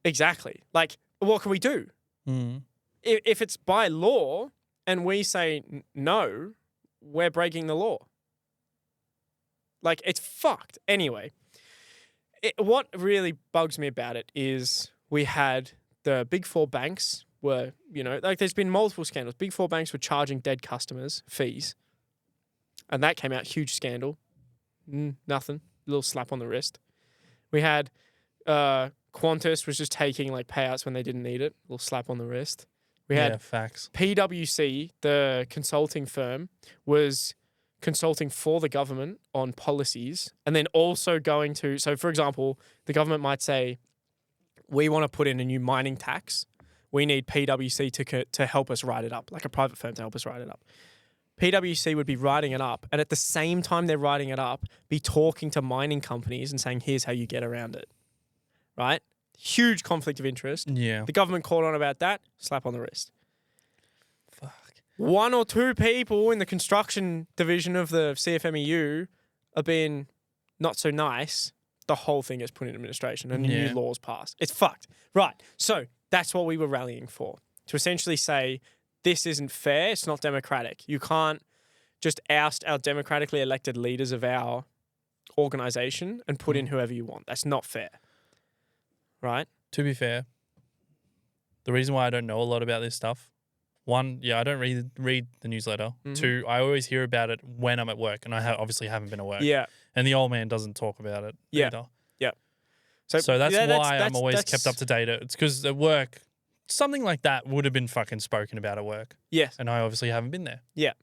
Exactly. Like, what can we do? Mm. If it's by law and we say no, we're breaking the law. Like, it's fucked. Anyway, what really bugs me about it is we had the big four banks were, like there's been multiple scandals. Big four banks were charging dead customers fees. And that came out, huge scandal. Nothing. Little slap on the wrist. We had Qantas was just taking like payouts when they didn't need it. Little slap on the wrist. We had facts. PwC, the consulting firm, was consulting for the government on policies and then also going to, so for example, the government might say, we want to put in a new mining tax. We need PwC to help us write it up, like a private firm to help us write it up. PwC would be writing it up, and at the same time they're writing it up, be talking to mining companies and saying, here's how you get around it, right? Huge conflict of interest. Yeah. The government caught on about that, slap on the wrist. Fuck. One or two people in the construction division of the CFMEU are being not so nice. The whole thing is put in administration and new laws passed. It's fucked. Right. So that's what we were rallying for, to essentially say, this isn't fair. It's not democratic. You can't just oust our democratically elected leaders of our organization and put in whoever you want. That's not fair. Right? To be fair, the reason why I don't know a lot about this stuff, one, I don't read the newsletter. Mm-hmm. Two, I always hear about it when I'm at work, and I obviously haven't been at work. Yeah. And the old man doesn't talk about it either. Yeah. So that's why I'm always kept up to date. It's because at work, something like that would have been fucking spoken about at work. Yes. And I obviously haven't been there. Yeah.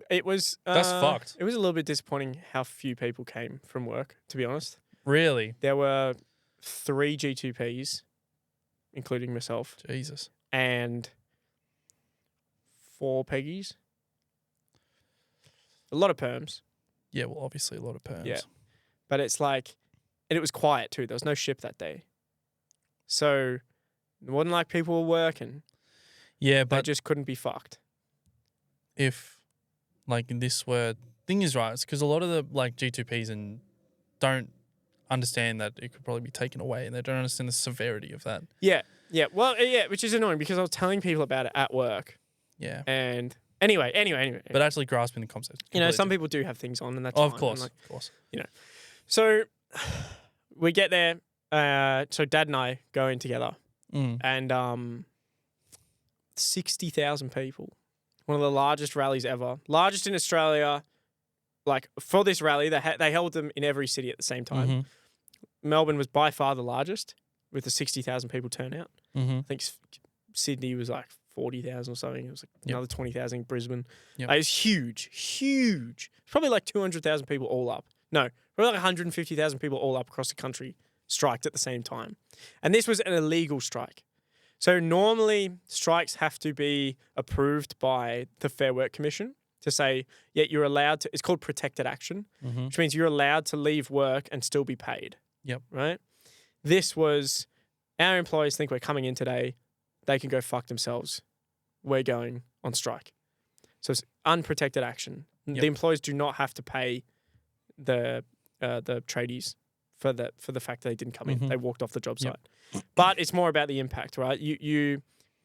It was... That's fucked. It was a little bit disappointing how few people came from work, to be honest. Really? There were 3 G2Ps, including myself, Jesus. and 4 Peggies. A lot of perms. Yeah, well, obviously a lot of perms. Yeah. But it's like... And it was quiet too. There was no ship that day. So it wasn't like people were working. Yeah, They but just couldn't be fucked. if like this were... Thing is, right, it's because a lot of the like G2Ps and don't understand that it could probably be taken away, and they don't understand the severity of that. Yeah. Well, yeah, which is annoying because I was telling people about it at work. Yeah. And anyway. But actually grasping the concept. Some people do have things on, and that's of fine. course, And, of course. So we get there. So Dad and I go in together, and 60,000 people. One of the largest rallies ever. Largest in Australia. Like, for this rally, they held them in every city at the same time. Mm-hmm. Melbourne was by far the largest, with the 60,000 people turnout. Mm-hmm. I think Sydney was like 40,000 or something. It was like another 20,000 in Brisbane. Yep. Like, it was huge. Probably like 200,000 people all up. No, probably like 150,000 people all up across the country striked at the same time. And this was an illegal strike. So normally strikes have to be approved by the Fair Work Commission to say, yeah, you're allowed to, it's called protected action, which means you're allowed to leave work and still be paid. Yep. Right? This was, our employees think we're coming in today, they can go fuck themselves. We're going on strike. So it's unprotected action. Yep. The employees do not have to pay the tradies for the fact that they didn't come in. They walked off the job site. But it's more about the impact, right? You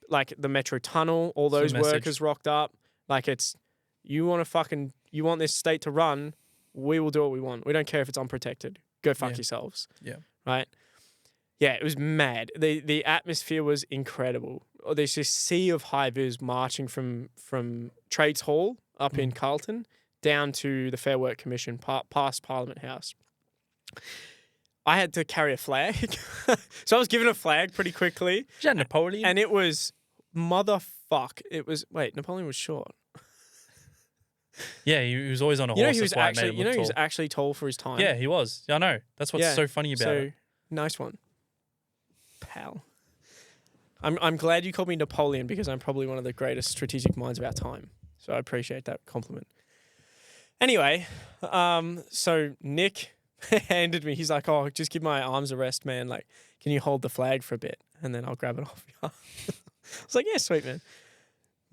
like the Metro Tunnel, all those workers rocked up. Like, it's, you want this state to run, we will do what we want. We don't care if it's unprotected. Go fuck yourselves. Yeah. Right? Yeah, it was mad. The atmosphere was incredible. There's this sea of high vis marching from Trades Hall up in Carlton down to the Fair Work Commission, past Parliament House. I had to carry a flag. So I was given a flag pretty quickly. Is that Napoleon? And it was motherfuck. It was, wait, Napoleon was short. Yeah, he was always on a horse. He was actually tall for his time. Yeah, he was. I know. That's what's so funny about it. Nice one, pal. I'm glad you called me Napoleon because I'm probably one of the greatest strategic minds of our time. So I appreciate that compliment. Anyway, so Nick handed me. He's like, "Oh, just give my arms a rest, man. Like, can you hold the flag for a bit, and then I'll grab it off you." I was like, "Yeah, sweet, man."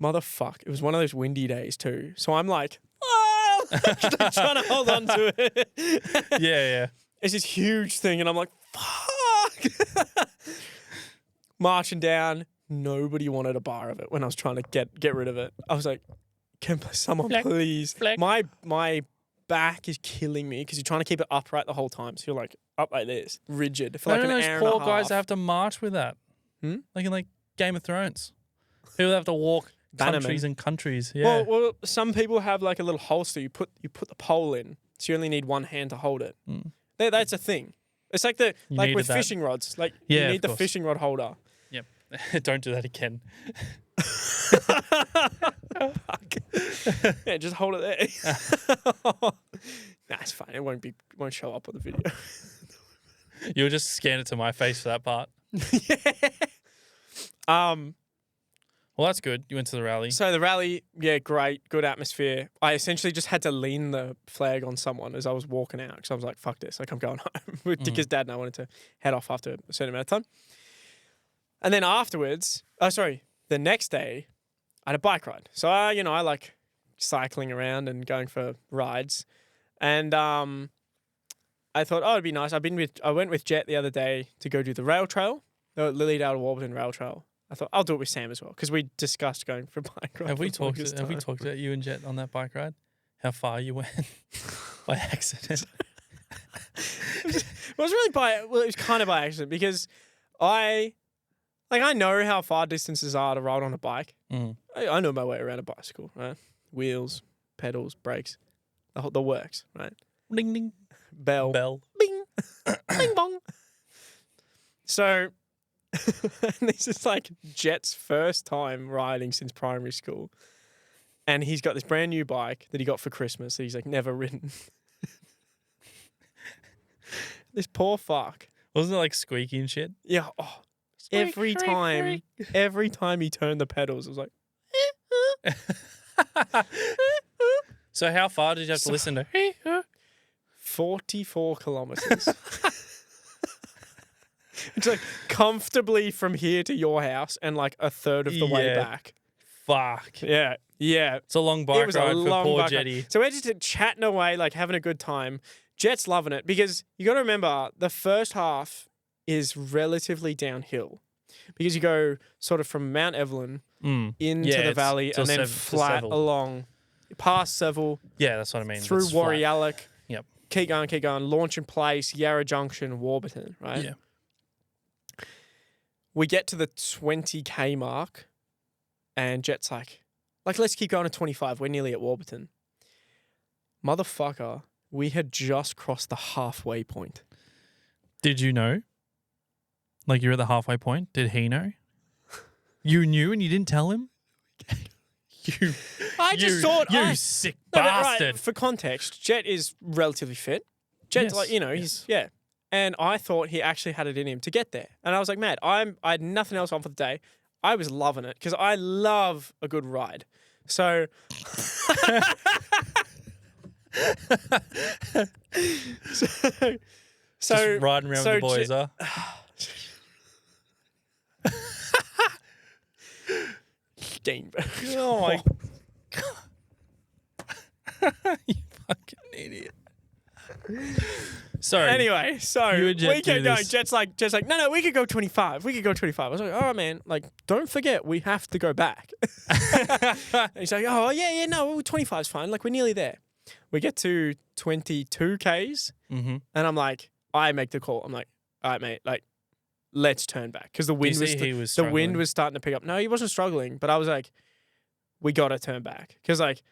Motherfuck. It was one of those windy days too. So I'm like, oh, trying to hold on to it. Yeah. It's this huge thing. And I'm like, fuck. Marching down. Nobody wanted a bar of it when I was trying to get rid of it. I was like, can someone please? Flag. My back is killing me because you're trying to keep it upright the whole time. So you're like up like this, rigid for like an hour and a half. Those poor guys that have to march with that. Like in Game of Thrones. People have to walk countries and countries. Yeah. Well, some people have like a little holster. You put the pole in, so you only need one hand to hold it. That's a thing. It's like with fishing rods. Like you need the fishing rod holder. Yep. Don't do that again. Fuck. Yeah, just hold it there. Nah, it's fine. It won't show up on the video. You'll just scan it to my face for that part. Yeah. Well, that's good. You went to the rally. So the rally, yeah, great, good atmosphere. I essentially just had to lean the flag on someone as I was walking out because I was like, fuck this. Like, I'm going home with Dicker's dad, and I wanted to head off after a certain amount of time. And then afterwards, the next day, I had a bike ride. So, I like cycling around and going for rides. And I thought, it'd be nice. I went with Jet the other day to go do the rail trail, the Lilydale to Warburton rail trail. I thought I'll do it with Sam as well because we discussed going for a bike ride. Have we talked about you and Jet on that bike ride? How far you went by accident? It was kind of by accident because I know how far distances are to ride on a bike. I know my way around a bicycle, right? Wheels, pedals, brakes, the works, right? Ding ding, bell, bing, bing bong. So. This is like Jet's first time riding since primary school. And he's got this brand new bike that he got for Christmas that he's like never ridden. This poor fuck. Wasn't it like squeaky and shit? Yeah. Oh, every time he turned the pedals, it was like. So how far did you have to listen to? 44 kilometers. It's like comfortably from here to your house and like a third of the way back. Fuck. Yeah. It's a long bike ride for poor Jetty. So we're just chatting away, like having a good time. Jet's loving it because you got to remember the first half is relatively downhill because you go sort of from Mount Evelyn into the valley and then flat along past Seville. Yeah, that's what I mean. Through Warriallock. Yep. Keep going. Launch in Place, Yarra Junction, Warburton, right? Yeah. We get to the 20k mark and Jet's like, let's keep going to 25. We're nearly at Warburton. Motherfucker, we had just crossed the halfway point. Did you know? Like you're at the halfway point? Did he know? You knew and you didn't tell him? You sick bastard. Right, for context, Jet is relatively fit. Jet's he's. And I thought he actually had it in him to get there. And I was like, man, I had nothing else on for the day. I was loving it because I love a good ride. So, just riding around with the boys, huh? Oh my God. You fucking idiot. Sorry. Anyway, so we kept going. Jet's like, no, we could go 25. We could go 25. I was like, all right, man. Like, don't forget, we have to go back. And he's like, oh, yeah, no, 25 is fine. Like, we're nearly there. We get to 22 Ks, Mm-hmm. and I'm like, I make the call. I'm like, all right, mate, like, let's turn back because the wind was he was the wind struggling? was starting to pick up. No, he wasn't struggling, but I was like, we got to turn back because like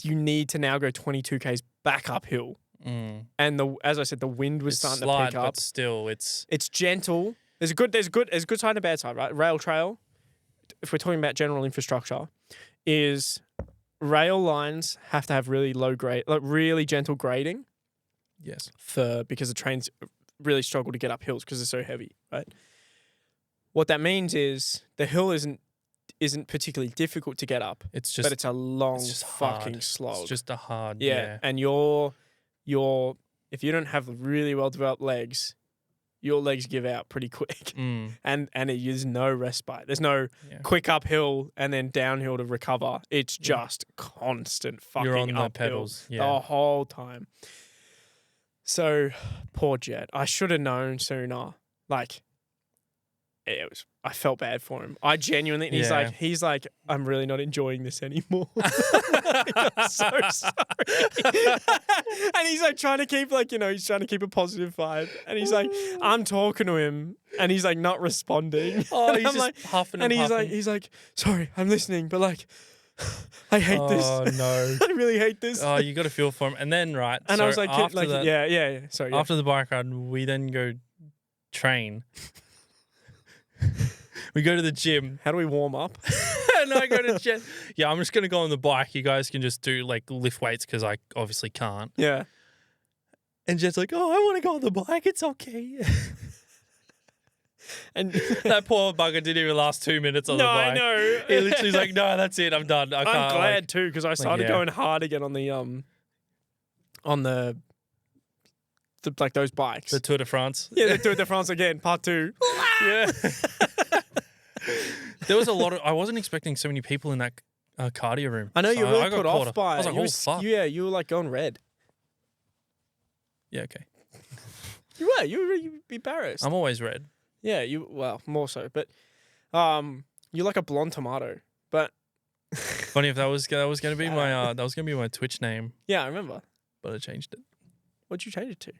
you need to now go 22 Ks back uphill. Mm. And as I said, the wind was It's starting slight, to pick up. but still, it's It's gentle. There's a good side and a bad side, right? Rail trail, if we're talking about general infrastructure, is rail lines have to have really low grade, like really gentle grading yes. because the trains really struggle to get up hills because they're so heavy, right? What that means is the hill isn't particularly difficult to get up, It's just but it's a long just fucking hard. slog. It's just a hard. yeah. And your if you don't have really well developed legs, your legs give out pretty quick, Mm. and there's no respite. There's no Yeah. quick uphill and then downhill to recover. It's just constant fucking You're on the uphill pedals. the Yeah. whole time. So poor Jet. I should have known sooner. Like, I felt bad for him. I genuinely. And Yeah. he's like, I'm really not enjoying this anymore. I'm so sorry. And he's like trying to keep he's trying to keep a positive vibe. And he's like, I'm talking to him, and he's like not responding. Oh, And he's I'm just like, huffing and and he's puffing. like, sorry, I'm listening, but like, I hate this. Oh no. I really hate this. Oh, you got to feel for him. And then right. And so I was like, after that, yeah. Sorry. Yeah. after the bike ride, we then go train. We go to the gym. How do we warm up? And I go to Jet. Yeah, I'm just gonna go on the bike. You guys can just do like lift weights because I obviously can't. Yeah. And Jet's like, "Oh, I want to go on the bike. It's okay." And That poor bugger didn't even last 2 minutes on the no, bike. I know. He literally was like, "No, that's it. I'm done. I can't." I'm glad like, too because I started yeah. going hard again on the like those bikes. the Tour de France. Yeah, the Tour de France again, part 2. Yeah. There was a lot of. I wasn't expecting so many people in that cardio room. I know So you're really I got put caught off by I was it. like, You "Oh were, fuck." yeah, you were like going red. Yeah. Okay. You were. You were embarrassed. I'm always red. Yeah, well, more so, but you're like a blonde tomato. But Funny if that was going to be my Twitch name, yeah, I remember. but I changed it. What'd you change it to?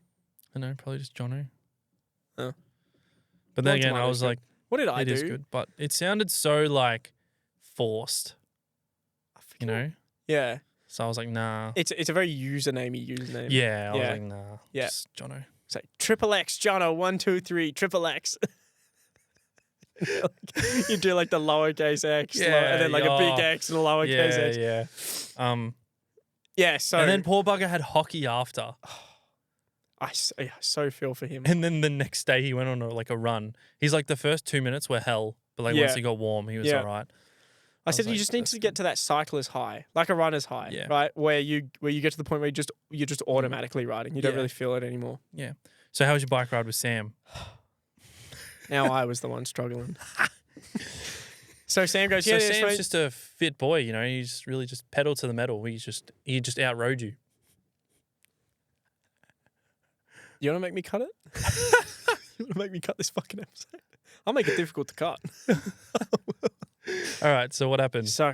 I know, probably just Johno. Oh. But then Blonde again, I tomato's was good. like, What did I it do? is good, but it sounded so like forced, I forget. you know. Yeah, So I was like, nah. it's a very username. Yeah, I was Yeah. like, nah. Yeah. Just Johno. It's like XXX, Johno, 1, 2, 3, XXX. You do like the lowercase x, and then like a big X and a lowercase X. Yeah. Yeah, so And then poor bugger had hockey after, I so feel for him. and then the next day he went on a run. He's like, the first 2 minutes were hell, but like once Yeah. he got warm, he was Yeah. all right. I was said you like, just need that's to get to that cycler's high, like a runner's high, Yeah. right? Where you get to the point where you're just automatically riding. You don't Yeah. really feel it anymore. Yeah. So how was your bike ride with Sam? Now I was the one struggling. So Sam goes, So yeah, Sam's sweet. just a fit boy, you know. He's really just pedal to the metal. He just outrode you. You want to make me cut it? You want to make me cut this fucking episode? I'll make it difficult to cut. All right. So what happened? So,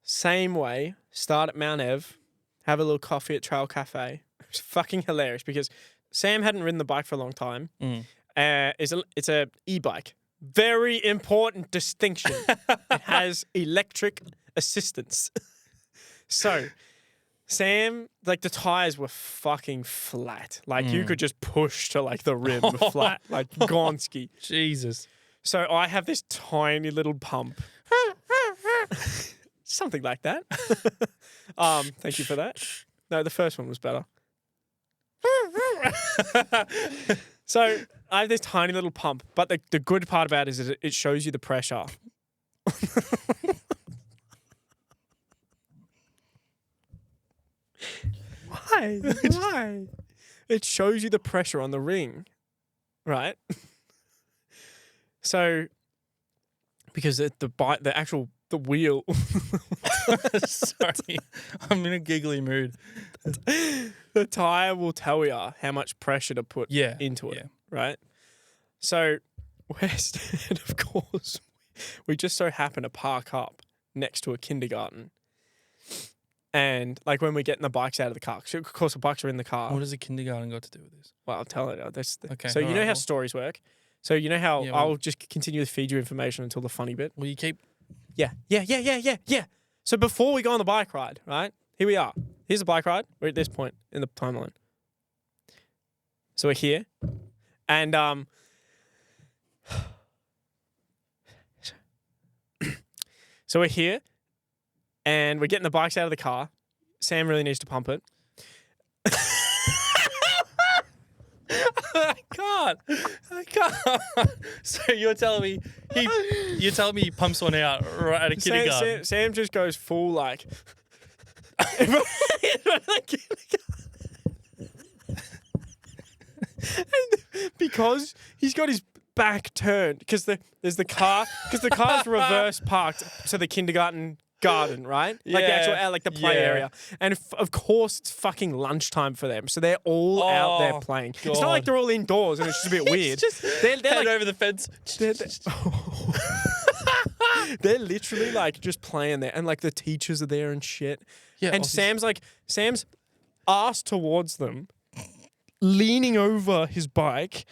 same way, start at Mount Ev, have a little coffee at Trail Cafe. It was fucking hilarious because Sam hadn't ridden the bike for a long time. Mm. It's a e-bike. Very important distinction. It has electric assistance. So, Sam, like the tires were fucking flat. Like you could just push to like the rim flat, like Gonski. Jesus. So I have this tiny little pump. Something like that. Thank you for that. No, the first one was better. So I have this tiny little pump, but the good part about it is that it shows you the pressure. Why? Why? It shows you the pressure on the ring, right? So, because the wheel. Sorry. I'm in a giggly mood. The tire will tell you how much pressure to put Yeah. into it, Yeah. right? So, and of course, we just so happen to park up next to a kindergarten. And like when we're getting the bikes out of the car, 'cause of course the bikes are in the car. What does a kindergarten got to do with this? Well, I'll tell it. Okay, So you know alright, how well. stories work. So you know how Yeah, well- I'll just continue to feed you information until the funny bit. Well, you keep. Yeah. So before we go on the bike ride, right? Here we are. Here's the bike ride. We're at this point in the timeline. So we're here, and so we're here, and we're getting the bikes out of the car. Sam really needs to pump it. I can't. So you're telling me he pumps one out right at a kindergarten? Sam just goes full like. Because he's got his back turned because there's the car because the car's reverse parked to the kindergarten garden, right? Like the actual like the play area, and of course it's fucking lunchtime for them, so they're all out there playing. God. It's not like they're all indoors and it's just a bit weird. They're Head like over the fence. they're literally like just playing there, and like the teachers are there and shit. Yeah, and obviously. Sam's ass towards them, leaning over his bike,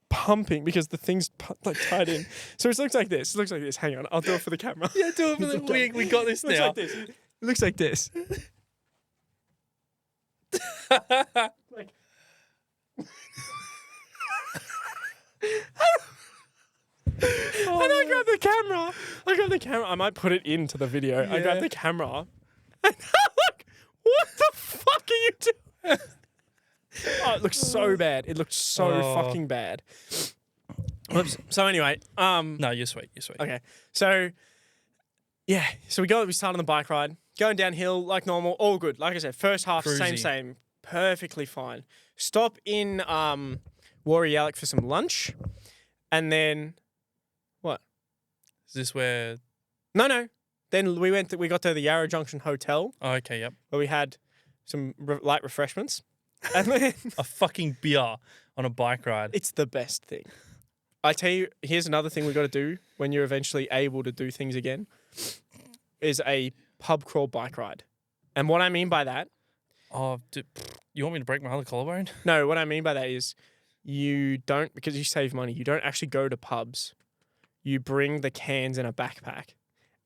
pumping because the thing's like tied in. So it looks like this. It looks like this. Hang on, I'll do it for the camera. Yeah, do it for the. We got this It looks now. like this. It looks like this. Like. And I grab the camera. I might put it into the video. I grab the camera. And I'm like, what the fuck are you doing? Oh, it looks so bad. It looked so fucking bad. Whoops. So anyway, No, you're sweet. You're sweet. okay. So yeah, so we start on the bike ride, going downhill like normal, all good. Like I said, first half, Cruisy. same, perfectly fine. Stop in Warrialloc for some lunch, and then what? Is this where? No. Then we got to the Yarra Junction Hotel Oh, okay, yep. where we had some light refreshments, and then A fucking beer on a bike ride. it's the best thing. I tell you, here's another thing we got to do when you're eventually able to do things again, is a pub crawl bike ride. And what I mean by that, Oh, you want me to break my other collarbone? no, what I mean by that is you don't, because you save money, you don't actually go to pubs. You bring the cans in a backpack.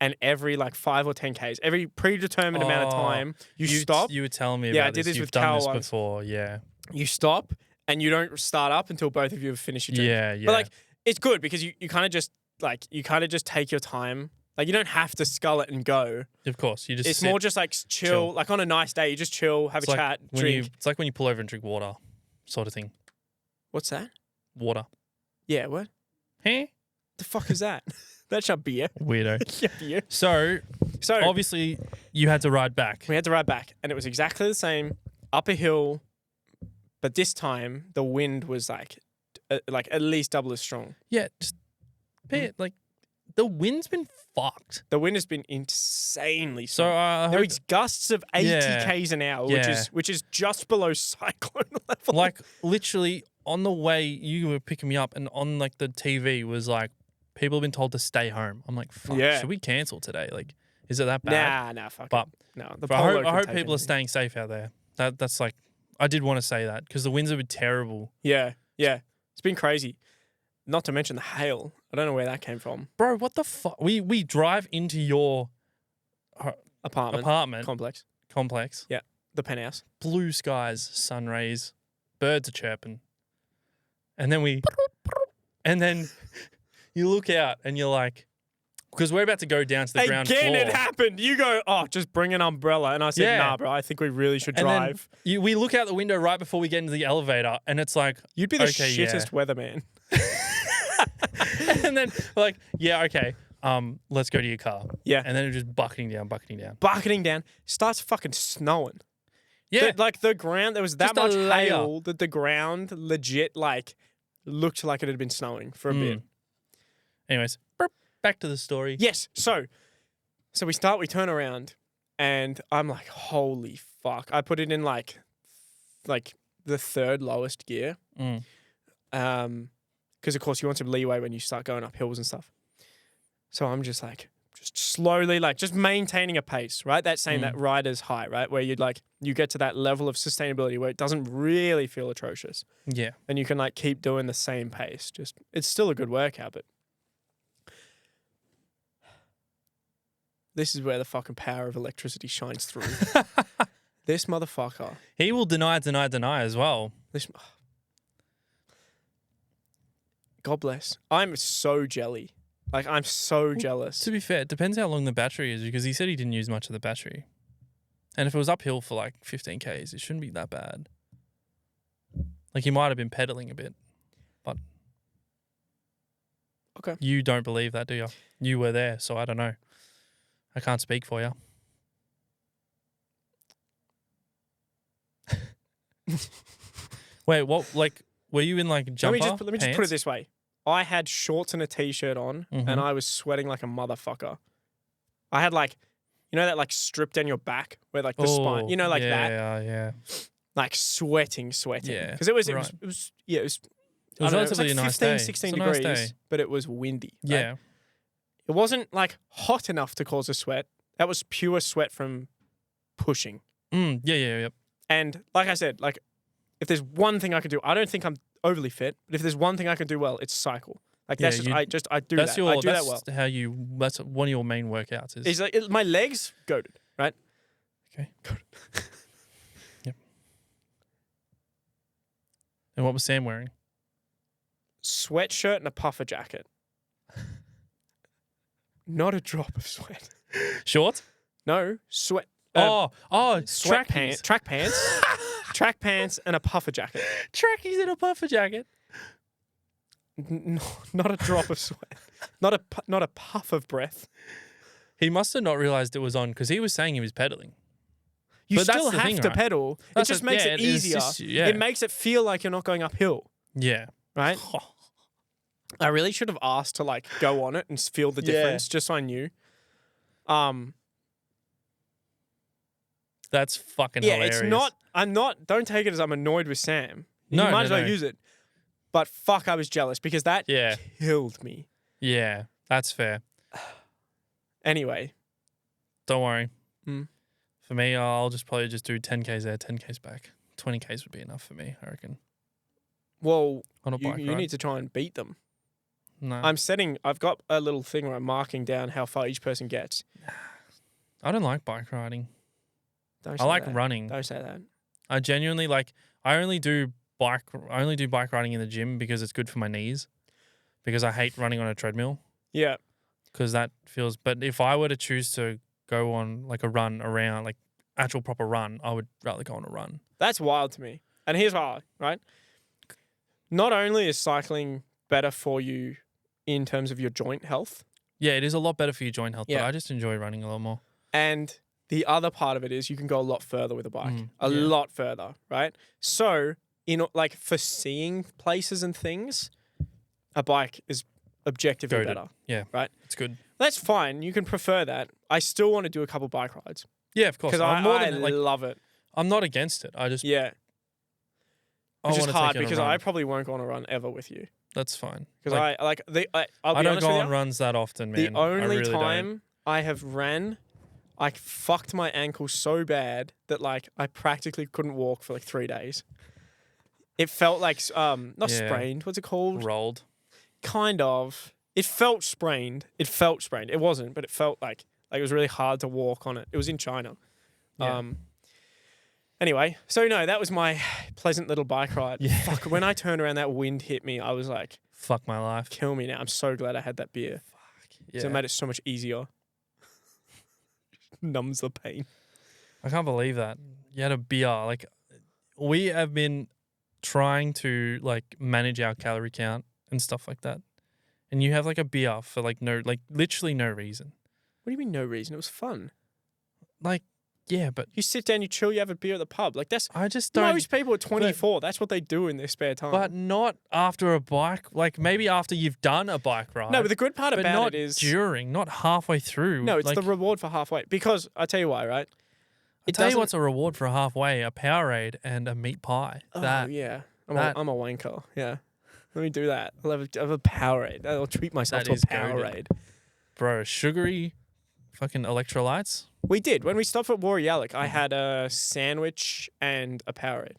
And every like 5 or 10 Ks, every predetermined amount of time, you stop. You were telling me about Yeah, I did this You've with done Cal this once. before, yeah. You stop and you don't start up until both of you have finished your drink. Yeah. But like, it's good because you kind of just take your time. Like you don't have to scull it and go. Of course, you just It's sit. more just like chill. Like on a nice day, you just chill, have It's a like chat, when drink. it's like when you pull over and drink water, sort of thing. What's that? Water. Yeah, what? Huh? The fuck is that? That's not beer. Weirdo. Yeah, beer. So, So obviously, you had to ride back. we had to ride back, and it was exactly the same, up a hill, but this time the wind was like at least double as strong. Yeah, just pay it. Like, the wind's been fucked. The wind has been insanely So, strong. I There hope, was gusts of 80 Yeah. k's an hour, Yeah. which is just below cyclone level. like, literally, on the way you were picking me up, and on, like, the TV was like, people have been told to stay home. I'm like, fuck, Yeah. should we cancel today? Like, is it that bad? Nah, fuck But- it. No, the But Polo I could hope take people are anything. staying safe out there. That's like, I did want to say that because the winds have been terrible. Yeah. It's been crazy. Not to mention the hail. I don't know where that came from. Bro, what the fuck? We drive into your Apartment complex, complex. Yeah, the penthouse. blue skies, sun rays, birds are chirping. And then you look out and you're like, because we're about to go down to the ground floor. Again, it happened. You go, oh, just bring an umbrella. And I said, Yeah. nah, bro, I think we really should And then drive. we look out the window right before we get into the elevator and it's like, You'd be the okay, yeah. shittest weatherman. and then we're like, yeah, okay, let's go to your car. Yeah. And then it's just bucketing down. Bucketing down. Starts fucking snowing. Yeah. The ground, there was that Just a much layer. hail that the ground legit like looked like it had been snowing for a bit. Anyways, back to the story. Yes. So we turn around, and I'm like, holy fuck. I put it in like the third lowest gear. Mm. Because of course you want some leeway when you start going up hills and stuff. So I'm just like just slowly, like just maintaining a pace, right? That's saying that rider's high, right? Where you get to that level of sustainability where it doesn't really feel atrocious. Yeah. And you can like keep doing the same pace. Just it's still a good workout, but this is where the fucking power of electricity shines through. This motherfucker. He will deny as well. God bless. I'm so jelly. Like, I'm so jealous. To be fair, it depends how long the battery is because he said he didn't use much of the battery. And if it was uphill for like 15 Ks, it shouldn't be that bad. Like, he might have been pedaling a bit. But okay, you don't believe that, do you? You were there, so I don't know. I can't speak for you. Wait, what? Like, were you in like jumper Let me just put it this way. I had shorts and a t-shirt on, Mm-hmm. and I was sweating like a motherfucker. I had like, you know that like strip down your back where like the spine, you know, like that. Yeah. Like sweating. Yeah, Because it was right. It was relatively like a nice 15, day. 16 It's a nice degrees, day. but it was windy. Right? Yeah. It wasn't like hot enough to cause a sweat. That was pure sweat from pushing. Yeah. And like I said, like if there's one thing I can do, I don't think I'm overly fit, but if there's one thing I can do well, it's cycle. Like Yeah, I do that. I do that well. That's one of your main workouts is. It's like my legs goated, right? Okay. Yep. And what was Sam wearing? Sweatshirt and a puffer jacket. Not a drop of sweat. Shorts? No, sweat. Track pants. Track pants. Track pants and a puffer jacket. Trackies in a puffer jacket. Not a drop of sweat. Not a puff of breath. He must have not realized it was on because he was saying he was pedaling. You But that's still the have thing, to right? pedal. That's it just a- makes yeah, it it easier. assists you, yeah. It makes it feel like you're not going uphill, Yeah. right? I really should have asked to like go on it and feel the difference, just so I knew. That's fucking Yeah, hilarious. it's not. I'm not. Don't take it as I'm annoyed with Sam. No, you might no, as well no. use it. But fuck, I was jealous because that Yeah. killed me. Yeah, that's fair. Anyway, Don't worry. Mm. For me, I'll just probably just do 10Ks there, 10Ks back. 20Ks would be enough for me, I reckon. well, On a bike you ride. need to try and beat them. No. I've got a little thing where I'm marking down how far each person gets. I don't like bike riding. Don't I say like that. running. Don't say that. I genuinely like. I only do bike riding in the gym because it's good for my knees. Because I hate running on a treadmill. Yeah. Because that feels. But if I were to choose to go on like a run around, like actual proper run, I would rather go on a run. That's wild to me. And here's why, right? Not only is cycling better for you in terms of your joint health, Yeah, it is a lot better for your joint health. But Yeah. I just enjoy running a lot more. and the other part of it is you can go a lot further with a bike. A yeah. lot further, right? So, like for seeing places and things, a bike is objectively Goated. better. Yeah, Right? it's good. That's fine. You can prefer that. I still want to do a couple bike rides Yeah, of course. because I'm more than like love it. I'm not against it. I just Yeah. I Which is wanna take hard it on a because run. I probably won't go on a run ever with you. That's fine. Because Like, I'll be I don't honest go with on you. runs that often, man. The I only really don't. time I have ran, I fucked my ankle so bad that like I practically couldn't walk for like 3 days. It felt like not Yeah. sprained. What's it called? rolled. Kind of. It felt sprained. It wasn't, but it felt like it was really hard to walk on it. It was in China. Yeah. Anyway, so no, that was my pleasant little bike ride. Yeah. Fuck, when I turned around, that wind hit me. I was like, Fuck my life. kill me now. I'm so glad I had that beer. Yeah. So it made it so much easier. Numbs the pain. I can't believe that. You had a beer. Like, we have been trying to like manage our calorie count and stuff like that. And you have like a beer for like literally no reason. What do you mean no reason? It was fun. Like, yeah, but You sit down, you chill, you have a beer at the pub. Like that's I just don't. most people at 24. That's what they do in their spare time. But not after a bike. Like maybe after you've done a bike ride. no, but the good part but about not it is during, not halfway through. no, it's like, the reward for halfway. Because I tell you why, right? I tell you doesn't- what's a reward for a halfway: a Powerade and a meat pie. Oh that yeah, that- I'm a wanker. Yeah, let me do that. I'll have a Powerade. I'll treat myself That to a is goated. Powerade. bro, sugary fucking electrolytes. We did. When we stopped at Warrialic, I had a sandwich and a Powerade,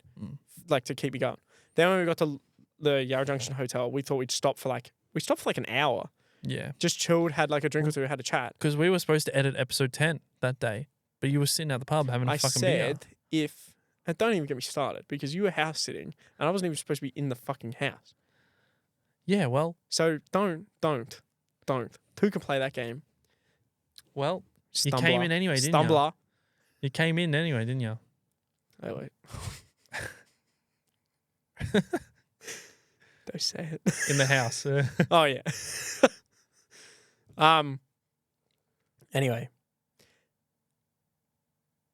like to keep me going. Then when we got to the Yarra Junction Hotel, we thought we'd stop for like an hour. Yeah. Just chilled, had like a drink or two, had a chat. Because we were supposed to edit episode 10 that day, but you were sitting at the pub having a fucking beer. I said and don't even get me started because you were house sitting and I wasn't even supposed to be in the fucking house. Yeah, well. So don't. Who can play that game? Well, Stumbler. you came in anyway, didn't you? Stumbler. You came in anyway, didn't you? Oh, wait. Don't say it. In the house. Oh, yeah. Anyway.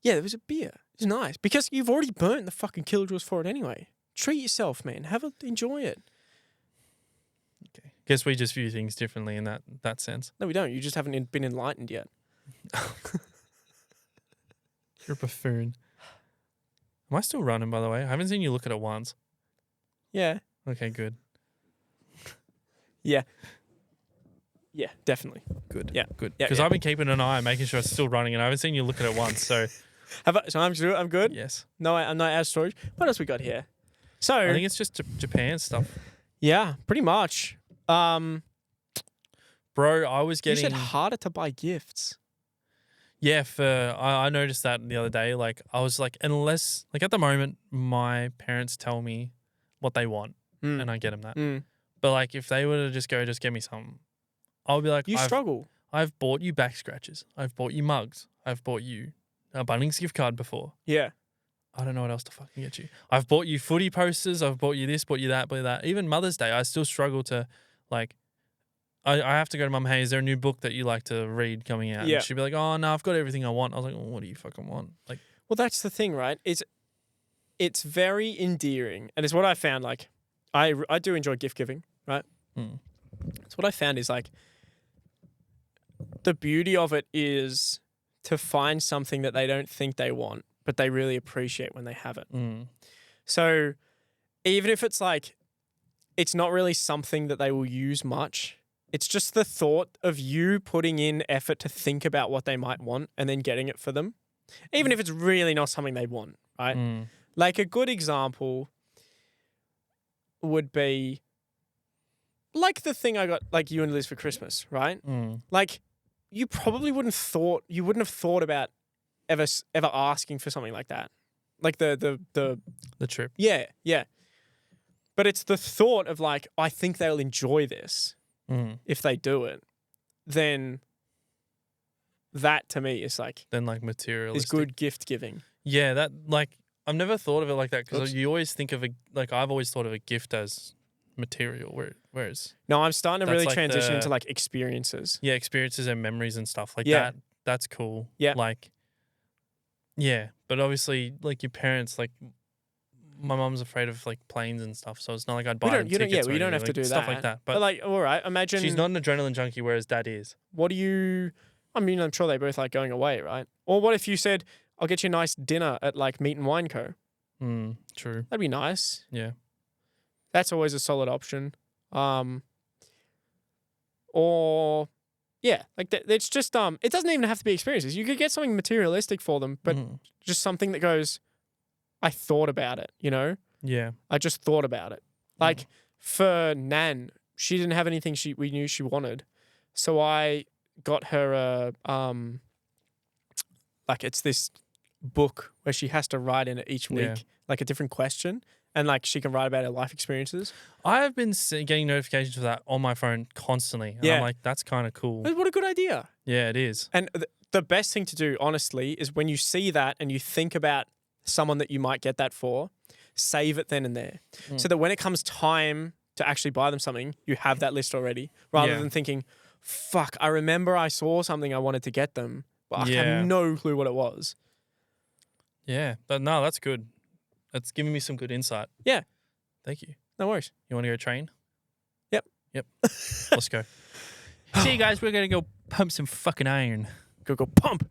Yeah, there was a beer. It's nice because you've already burnt the fucking kilojoules for it anyway. Treat yourself, man. Enjoy it. Okay. Guess we just view things differently in that sense. No, we don't. You just haven't been enlightened yet. You're a buffoon. Am I still running, by the way? I haven't seen you look at it once. Yeah. Okay, good. Yeah. Yeah, definitely. Good. Yeah. Good. Yeah, Because I've been keeping an eye, making sure it's still running, and I haven't seen you look at it once. So, So I'm good? Yes. No, I'm not out of storage. What else we got here? So I think it's just Japan stuff. Yeah, pretty much. Bro, I was You getting... said harder to buy gifts. Yeah, I noticed that the other day. Like, I was like, unless... Like, at the moment, my parents tell me what they want, and I get them that. But, like, if they were to just get me something, I'll be like... You struggle. I've bought you back scratchers. I've bought you mugs. I've bought you a Bunnings gift card before. Yeah. I don't know what else to fucking get you. I've bought you footy posters. I've bought you this, bought you that, bought you that. Even Mother's Day, I still struggle to, like... I have to go to Mum, hey, is there a new book that you like to read coming out? Yeah. And she'd be like, oh, no, I've got everything I want. I was like, well, what do you fucking want? Like, Well, that's the thing, right? It's very endearing. And it's what I found, like, I do enjoy gift giving, right? It's what I found is, like, the beauty of it is to find something that they don't think they want, but they really appreciate when they have it. So even if it's, like, it's not really something that they will use much, it's just the thought of you putting in effort to think about what they might want and then getting it for them. Even if it's really not something they want, right? Like a good example would be like the thing I got like you and Liz for Christmas, right? Like you probably wouldn't have thought about ever asking for something like that. Like the trip. Yeah. But it's the thought of like, I think they'll enjoy this. If they do it, then that to me is like... Then like materialistic. Is good gift giving. Yeah, that like... I've never thought of it like that because you always think of I've always thought of a gift as material, whereas... No, I'm starting to really like transition into like experiences. Yeah, experiences and memories and stuff like Yeah. that. That's cool. Yeah. Like, yeah, but obviously like your parents, like... My mum's afraid of like planes and stuff, so it's not like I'd buy them tickets. We don't have to do stuff that. like that. But like, all right, imagine she's not an adrenaline junkie, whereas Dad is. What do you? I mean, I'm sure they both like going away, right? Or what if you said, "I'll get you a nice dinner at like Meat and Wine Co." True. That'd be nice. Yeah. That's always a solid option. Or yeah, like it's just it doesn't even have to be experiences. You could get something materialistic for them, but just something that goes, I thought about it, you know? Yeah. I just thought about it. Like for Nan, she didn't have anything we knew she wanted. So I got her like it's this book where she has to write in it each week, like a different question. And like she can write about her life experiences. I have been getting notifications for that on my phone constantly. And I'm like, that's kind of cool. What a good idea. Yeah, it is. And the best thing to do, honestly, is when you see that and you think about someone that you might get that for, save it then and there. So that when it comes time to actually buy them something, you have that list already, rather than thinking, fuck, I remember I saw something I wanted to get them, but I have no clue what it was. Yeah, but no, that's good. That's giving me some good insight. Yeah. Thank you. No worries. You want to go train? Yep. Let's go. See you guys, we're going to go pump some fucking iron. Go pump.